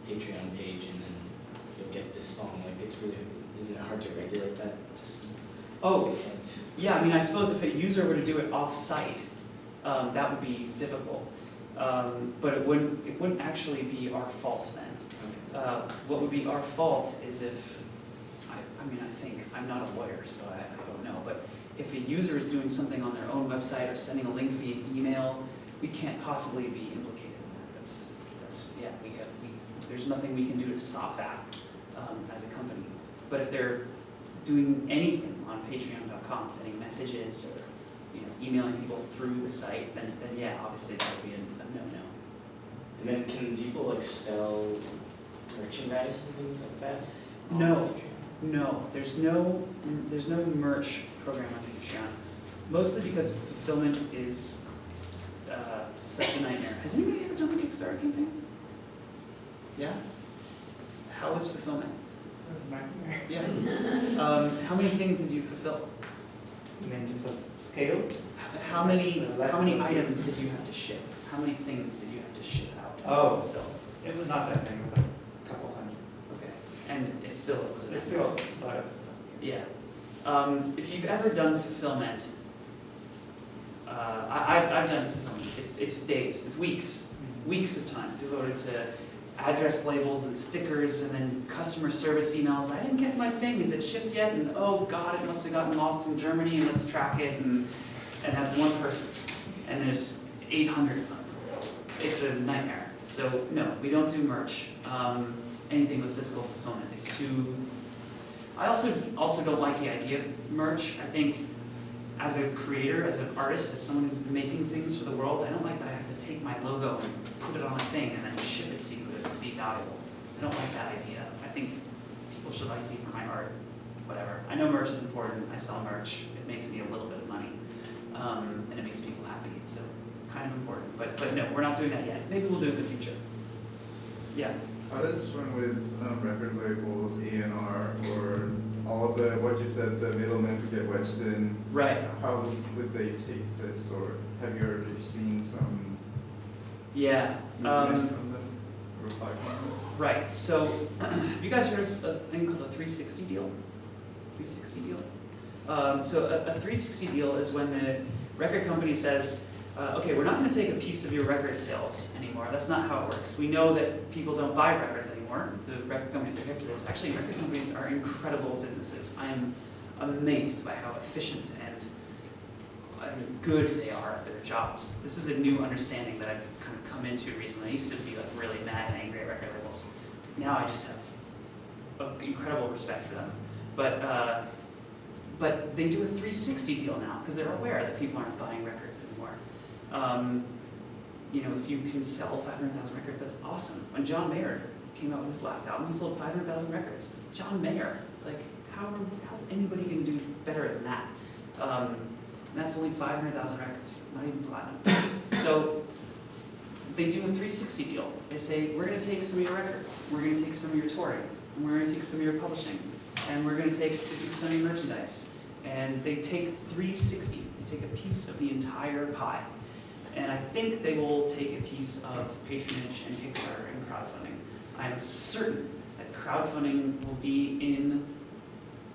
Patreon page and then you'll get this song. Like it's really, isn't it hard to regulate that? Oh, yeah, I mean, I suppose if a user were to do it off-site, that would be difficult. But it wouldn't actually be our fault then. What would be our fault is if, I think, I'm not a lawyer, so I don't know, but if a user is doing something on their own website or sending a link via email, we can't possibly be implicated in that. Yeah, there's nothing we can do to stop that as a company. But if they're doing anything on patreon.com, sending messages or emailing people through the site, then yeah, obviously that would be a no-no. And then can people like sell merchandise and things like that? No, there's no merch program on Patreon. Mostly because fulfillment is such a nightmare. Has anybody ever done a Kickstarter campaign? Yeah? How is fulfillment? Yeah. How many things did you fulfill? In terms of scales? How many items did you have to ship? How many things did you have to ship out? Oh, fulfill? it was not that many, it was a couple hundred. Okay. And it still was an It's still a lot of stuff. Yeah. If you've ever done fulfillment, I've done fulfillment. It's days, it's weeks of time devoted to address labels and stickers and then customer service emails. I didn't get my thing, is it shipped yet? And oh God, it must have gotten lost in Germany and let's track it. And that's one person. And there's 800 of them. It's a nightmare. So no, we don't do merch. Anything with physical fulfillment. It's too, I also don't like the idea of merch. I think as a creator, as an artist, as someone who's making things for the world, I don't like that I have to take my logo and put it on a thing and then ship it to you to be valuable. I don't like that idea. I think people should like me for my art, whatever. I know merch is important. I sell merch. It makes me a little bit of money, and it makes people happy. So kind of important. But no, we're not doing that yet. Maybe we'll do it in the future. Yeah. How does one with record labels, A&R, or all of the, what you said, the middlemen who get wedged in. Right. How would they take this, or have you already seen some Yeah. movement from them? Or reflection on it? Right, so have you guys heard of a thing called a 360 deal? 360 deal? So a 360 deal is when the record company says, okay, we're not going to take a piece of your record sales anymore. That's not how it works. We know that people don't buy records anymore. The record companies are hip to this. Actually, record companies are incredible businesses. I am amazed by how efficient and good they are at their jobs. This is a new understanding that I've kind of come into recently. I used to be like really mad and angry at record labels. Now I just have incredible respect for them. But they do a 360 deal now because they're aware that people aren't buying records anymore. You know, if you can sell 500,000 records, that's awesome. When John Mayer came out with his last album, he sold 500,000 records. John Mayer. It's like, how's anybody going to do better than that? And that's only 500,000 records, not even platinum. So they do a 360 deal. They say, we're going to take some of your records, we're going to take some of your touring, and we're going to take some of your publishing, and we're going to take 50% of your merchandise. And they take 360. They take a piece of the entire pie. And I think they will take a piece of patronage and Kickstarter and crowdfunding. I am certain that crowdfunding will be in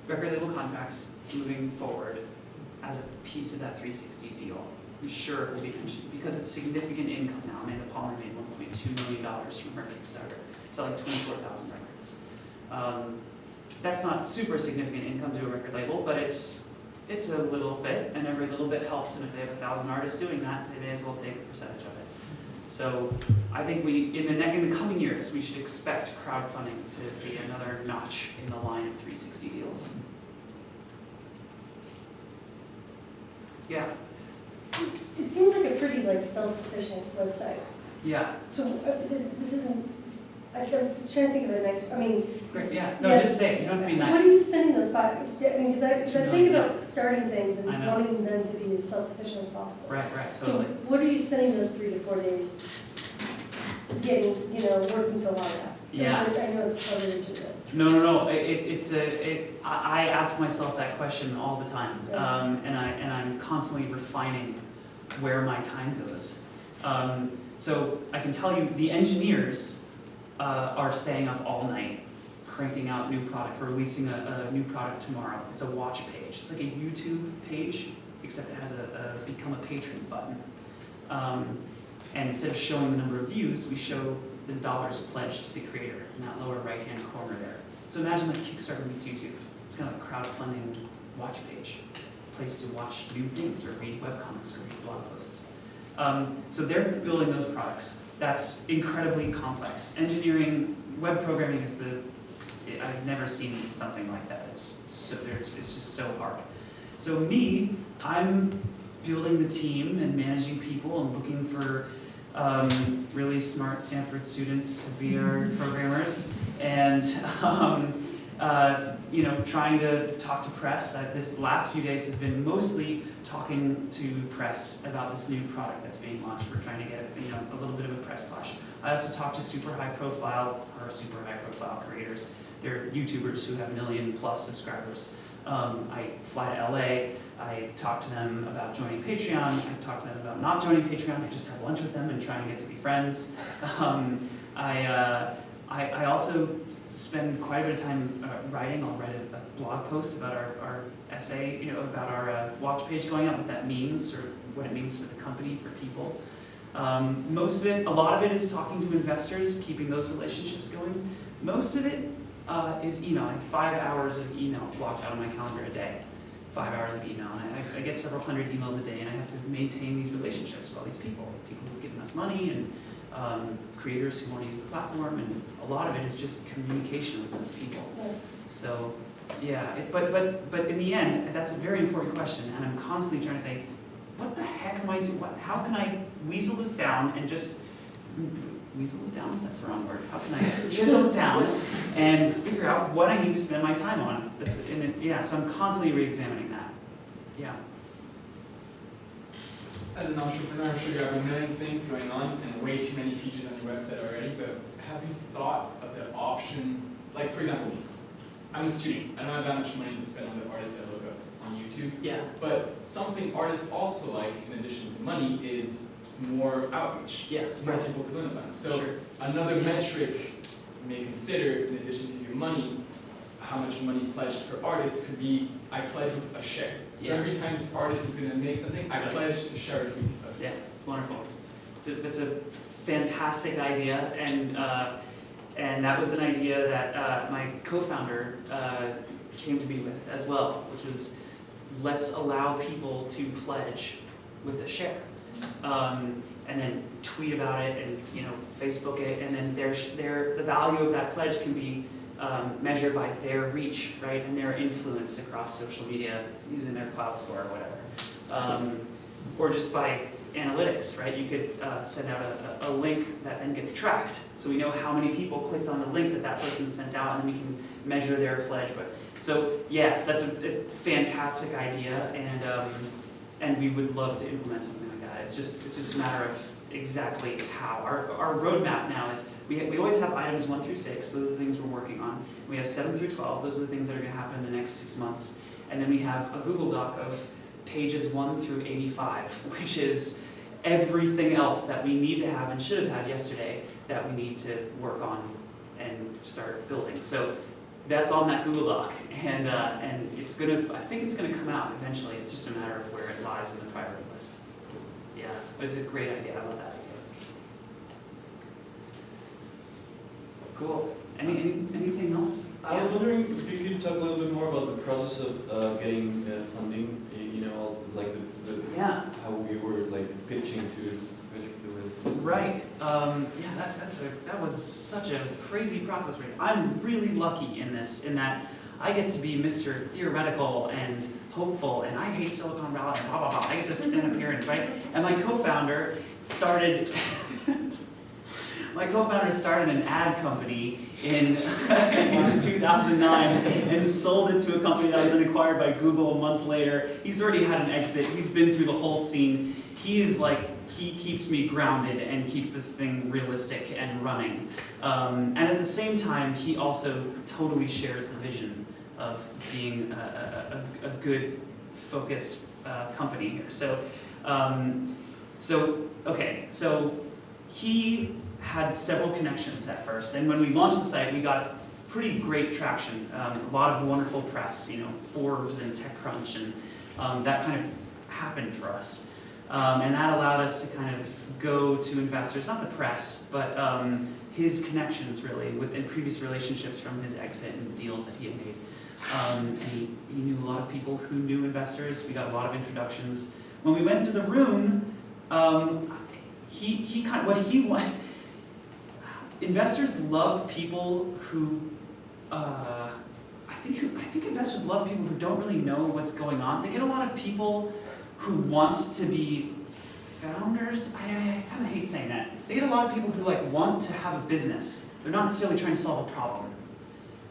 record label contracts moving forward as a piece of that 360 deal. I'm sure it will be mentioned because it's significant income now. Amanda Palmer made $1.2 million from her Kickstarter, selling 24,000 records. That's not super significant income to a record label, but it's a little bit, and every little bit helps. And if they have 1,000 artists doing that, they may as well take a percentage of it. So I think in the coming years, we should expect crowdfunding to be another notch in the line of 360 deals. Yeah. It seems like a pretty self-sufficient website. Yeah. So this isn't. I was trying to think of a nice. I mean. Great. Yeah. No, just say it. You don't have to be nice. What are you spending those five? I mean, because I think million. about starting things and I know. wanting them to be as self-sufficient as possible. Right. Totally. So what are you spending those 3 to 4 days getting? Working so hard at? Yeah. I know it's probably ridiculous. No. I ask myself that question all the time, Yeah. and I'm constantly refining where my time goes. So I can tell you, the engineers are staying up all night, cranking out new product. We're releasing a new product tomorrow. It's a watch page. It's like a YouTube page, except it has a become a patron button. And instead of showing the number of views, we show the dollars pledged to the creator in that lower right-hand corner there. So imagine like Kickstarter meets YouTube. It's kind of a crowdfunding watch page, a place to watch new things or read webcomics or read blog posts. So they're building those products. That's incredibly complex. Engineering, web programming is I've never seen something like that. It's just so hard. So I'm building the team and managing people and looking for really smart Stanford students to be our programmers, and trying to talk to press. This last few days has been mostly talking to press about this new product that's being launched. We're trying to get a little bit of a press flash. I also talk to super high profile creators. They're YouTubers who have 1 million+ subscribers. I fly to LA, I talk to them about joining Patreon, I talk to them about not joining Patreon, I just have lunch with them and trying to get to be friends. I also spend quite a bit of time writing. I'll write a blog post about our essay, about our watch page going up, what that means, or what it means for the company, for people. A lot of it is talking to investors, keeping those relationships going. Most of it is email. I have 5 hours of email blocked out on my calendar a day. 5 hours of email, and I get several hundred emails a day, and I have to maintain these relationships with all these people who've given us money, and creators who want to use the platform, and a lot of it is just communication with those people. Yeah. So, yeah, but in the end, that's a very important question, and I'm constantly trying to say, what the heck am I doing? How can I weasel this down and just weasel it down? That's the wrong word. How can I chisel it down and figure out what I need to spend my time on? So I'm constantly re-examining that. Yeah. As an entrepreneur, I'm sure you have a million things going on and way too many features on your website already, but have you thought of the option, like for example, I'm a student, I don't have that much money to spend on the artists I look up on YouTube. Yeah. But something artists also like, in addition to money, is more outreach. Yeah, It's more people to learn about them. So Sure. another metric you may consider, in addition to your money, how much money pledged per artist could be, I pledge with a share. So Yeah. every time this artist is gonna make something, I pledge to share a tweet. Yeah, wonderful. It's a fantastic idea, and that was an idea that my co-founder came to me with as well, which was let's allow people to pledge with a share, and then tweet about it and Facebook it, and then the value of that pledge can be measured by their reach, right, and their influence across social media using their cloud score or whatever, or just by analytics, right? You could send out a link that then gets tracked, so we know how many people clicked on the link that person sent out, and then we can measure their pledge. So yeah, that's a fantastic idea, and we would love to implement something like that. It's just a matter of exactly how. Our roadmap now is we always have items 1 through 6, those are the things we're working on. We have 7 through 12, those are the things that are going to happen in the next 6 months, and then we have a Google Doc of pages 1 through 85, which is everything else that we need to have and should have had yesterday that we need to work on and start building. So that's on that Google Doc, and I think it's gonna come out eventually. It's just a matter of where it lies in the priority list. Yeah, but it's a great idea. I love that idea. Cool. Anything else? I was wondering if you could talk a little bit more about the process of getting funding. Like how we were like pitching to venture capitalists. Right. That was such a crazy process. I'm really lucky in that I get to be Mr. Theoretical and hopeful, and I hate Silicon Valley and blah blah blah. I get to stand up here and my co-founder started. My co-founder started an ad company in 2009 and sold it to a company that was then acquired by Google a month later. He's already had an exit. He's been through the whole scene. He keeps me grounded and keeps this thing realistic and running. And at the same time, he also totally shares the vision of being a good, focused company here. So he had several connections at first, and when we launched the site, we got pretty great traction. A lot of wonderful press, Forbes and TechCrunch, and that kind of happened for us. And that allowed us to kind of go to investors, not the press, but his connections really, in previous relationships from his exit and deals that he had made. And he knew a lot of people who knew investors. We got a lot of introductions. When we went into the room, he kind of, what he wanted. Investors love people who, I think investors love people who don't really know what's going on. They get a lot of people who want to be founders. I kind of hate saying that. They get a lot of people who want to have a business. They're not necessarily trying to solve a problem.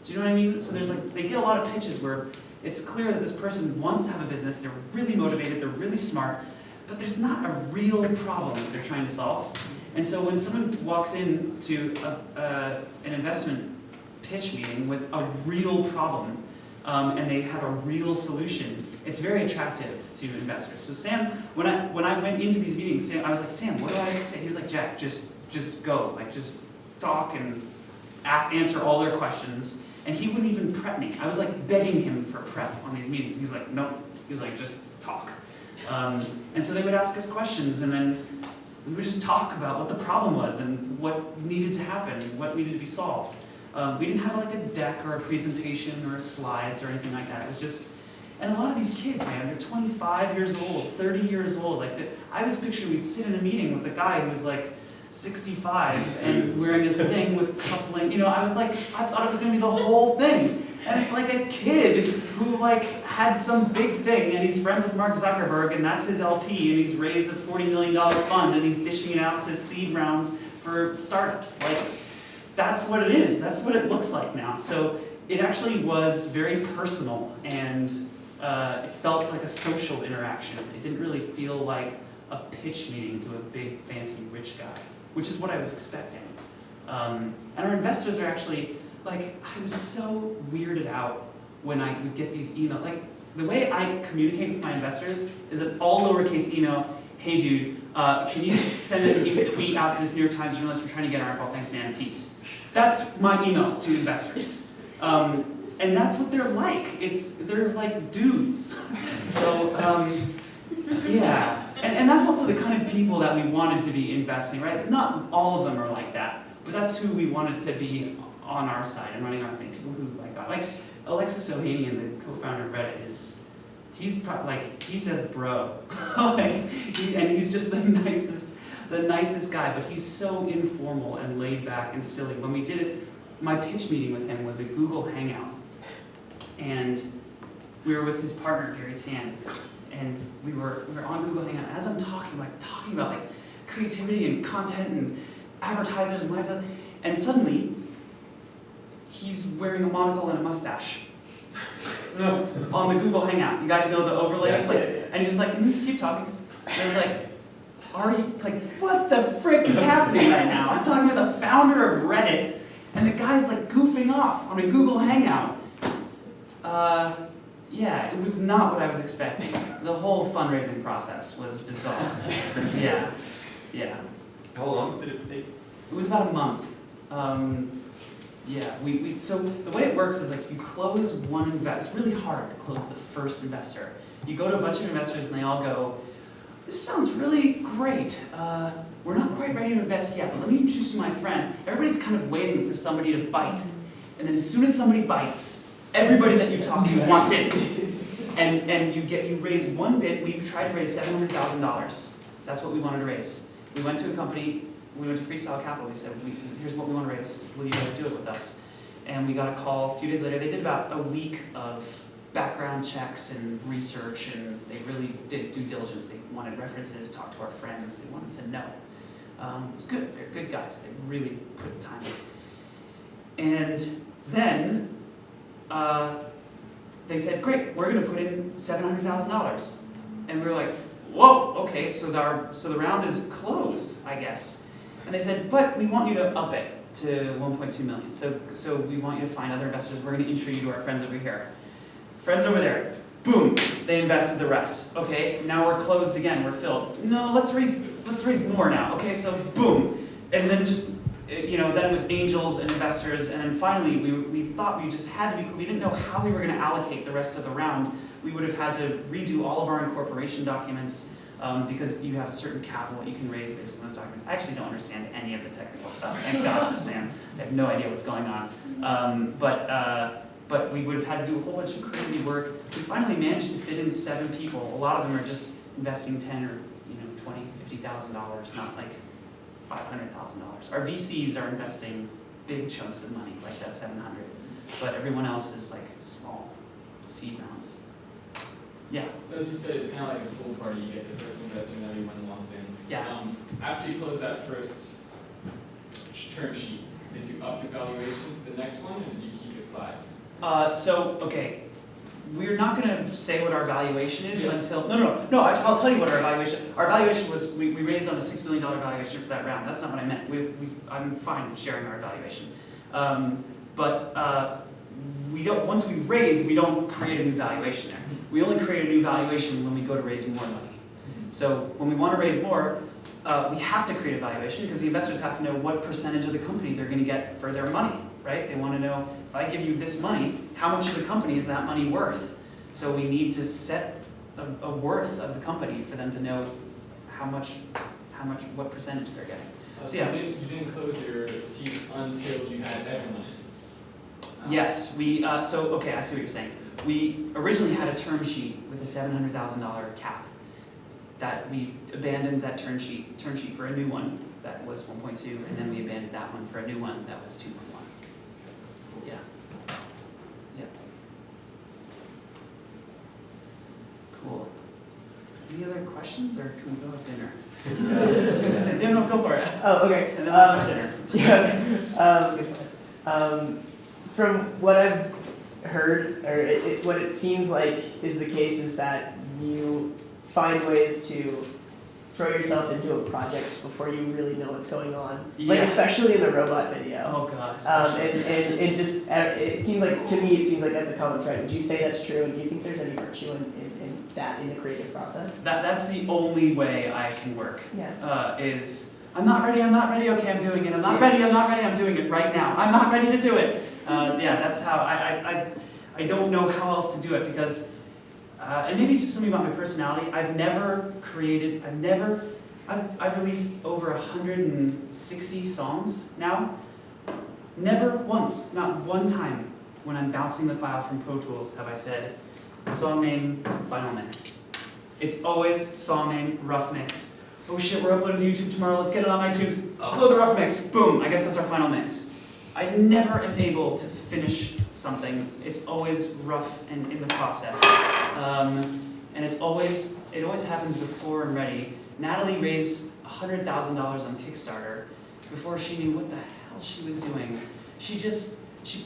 Do you know what I mean? So they get a lot of pitches where it's clear that this person wants to have a business. They're really motivated. They're really smart, but there's not a real problem that they're trying to solve. And so when someone walks into an investment pitch meeting with a real problem, and they have a real solution, it's very attractive to investors. So Sam, when I went into these meetings, I was like, Sam, what do I say? He was like, Jack, just go, just talk and answer all their questions. And he wouldn't even prep me. I was begging him for prep on these meetings. He was like, no. He was like, just talk. And so they would ask us questions, and then we would just talk about what the problem was and what needed to happen, what needed to be solved. We didn't have a deck or a presentation or slides or anything like that. It was just, and a lot of these kids, man, they're 25 years old, 30 years old. I was picturing we'd sit in a meeting with a guy who was 65 and wearing a thing with coupling. I thought it was gonna be the whole thing. And it's a kid who had some big thing, and he's friends with Mark Zuckerberg, and that's his LP, and he's raised a $40 million fund, and he's dishing it out to seed rounds for startups. That's what it is. That's what it looks like now. So it actually was very personal, and it felt like a social interaction. It didn't really feel like a pitch meeting to a big, fancy, rich guy, which is what I was expecting. And our investors are actually like, I was so weirded out when I would get these emails. Like, the way I communicate with my investors is an all lowercase email. Hey dude, can you send a tweet out to this New York Times journalist? We're trying to get our article. Thanks, man. Peace. That's my emails to investors. And that's what they're like. They're like dudes. So, yeah. And that's also the kind of people that we wanted to be investing, right? Not all of them are like that, but that's who we wanted to be on our side and running our thing. People who like Alexis Ohanian, the co-founder of Reddit, he says bro. and he's just the nicest guy, but he's so informal and laid back and silly. When we did it, my pitch meeting with him was a Google Hangout. And we were with his partner, Gary Tan, and we were on Google Hangout. As I'm talking about like creativity and content and advertisers and mindset, and suddenly he's wearing a monocle and a mustache. No, on the Google Hangout. You guys know the overlays? And he's just like, keep talking. And I was like, are you, like, what the frick is happening right now? I'm talking to the founder of Reddit, and the guy's like goofing off on a Google Hangout. Yeah, it was not what I was expecting. The whole fundraising process was bizarre. Yeah. How long did it take? It was about a month. Yeah, so the way it works is like you close one investor. It's really hard to close the first investor. You go to a bunch of investors and they all go, this sounds really great. We're not quite ready to invest yet, but let me introduce you to my friend. Everybody's kind of waiting for somebody to bite. And then as soon as somebody bites, everybody that you talk to wants in. And you raise one bid. We tried to raise $700,000. That's what we wanted to raise. We went to a company, we went to Freestyle Capital. We said, here's what we want to raise. Will you guys do it with us? And we got a call a few days later. They did about a week of background checks and research, and they really did due diligence. They wanted references, talked to our friends. They wanted to know. It was good. They're good guys. They really put time in. And then they said, great, we're going to put in $700,000. And we were like, whoa, okay, so the round is closed, I guess. And they said, but we want you to up it to 1.2 million. So we want you to find other investors. We're going to intro you to our friends over here. Friends over there, boom, they invested the rest. Okay, now we're closed again, we're filled. No, let's raise more now. Okay, so boom. And then just, then it was angels and investors, and then finally we thought we just had to we didn't know how we were going to allocate the rest of the round. We would have had to redo all of our incorporation documents because you have a certain cap what you can raise based on those documents. I actually don't understand any of the technical stuff. Thank God for Sam. I have no idea what's going on. But we would have had to do a whole bunch of crazy work. We finally managed to fit in 7 people. A lot of them are just investing $10 or $20,000, $50,000, not like $500,000. Our VCs are investing big chunks of money, like that 700. But everyone else is like small seed rounds. Yeah. So as you said, it's kind of like a pool party. You get the first investor and everyone wants in. Yeah. After you close that first term sheet, did you up your valuation for the next one, or did you keep it flat? Okay, we're not going to say what our valuation is until, no, I'll tell you what our valuation was, we raised on a $6 million valuation for that round. That's not what I meant. I'm fine with sharing our valuation. We don't, once we raise, we don't create a new valuation there. We only create a new valuation when we go to raise more money. So when we want to raise more, we have to create a valuation because the investors have to know what percentage of the company they're going to get for their money, right? They want to know, if I give you this money, how much of the company is that money worth? So we need to set a worth of the company for them to know what percentage they're getting. So yeah. You didn't close your seat until you had everyone in? Yes, I see what you're saying. We originally had a term sheet with a $700,000 cap. That we abandoned that term sheet for a new one that was 1.2, and then we abandoned that one for a new one that was 2.1. Yeah. Yep. Cool. Any other questions, or can we go have dinner? No, go for it. Oh, okay. And then let's have dinner. Yeah. From what I've heard, or what it seems like is the case, is that you find ways to throw yourself into a project before you really know what's going on. Like Yeah. especially in the robot video. Oh god. And just it seems like to me it seems like that's a common thread. Would you say that's true? And do you think there's any virtue in that in the creative process? That's the only way I can work. Yeah. Is I'm not ready, okay, I'm doing it. I'm not ready, I'm doing it right now. I'm not ready to do it. Yeah, that's how I don't know how else to do it because, and maybe it's just something about my personality. I've released over 160 songs now. Never once, not one time, when I'm bouncing the file from Pro Tools have I said, song name, final mix. It's always song name, rough mix. Oh shit, we're uploading to YouTube tomorrow, let's get it on iTunes. Upload the rough mix, boom, I guess that's our final mix. I never am able to finish something. It's always rough and in the process. And it always happens before I'm ready. Natalie raised $100,000 on Kickstarter before she knew what the hell she was doing.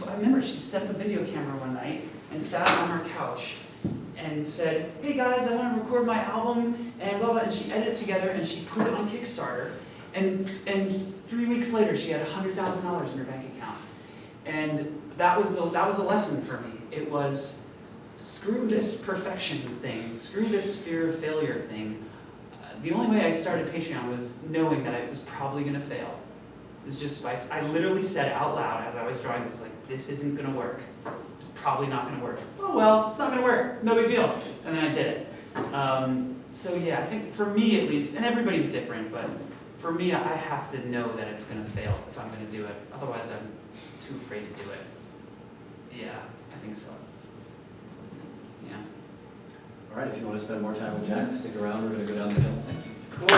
I remember she set up a video camera one night and sat on her couch and said, hey guys, I want to record my album, and blah, blah, and she edited it together and she put it on Kickstarter. And 3 weeks later, she had $100,000 in her bank account. And that was a lesson for me. It was, screw this perfection thing, screw this fear of failure thing. The only way I started Patreon was knowing that it was probably going to fail. It's just, I literally said it out loud as I was drawing this, like, this isn't going to work. It's probably not going to work. Oh well, not going to work, no big deal. And then I did it. So yeah, I think for me at least, and everybody's different, but for me, I have to know that it's going to fail if I'm going to do it. Otherwise, I'm too afraid to do it. Yeah, I think so. Yeah. All right, if you want to spend more time with Jack, stick around. We're going to go down the hill. Thank you. Cool.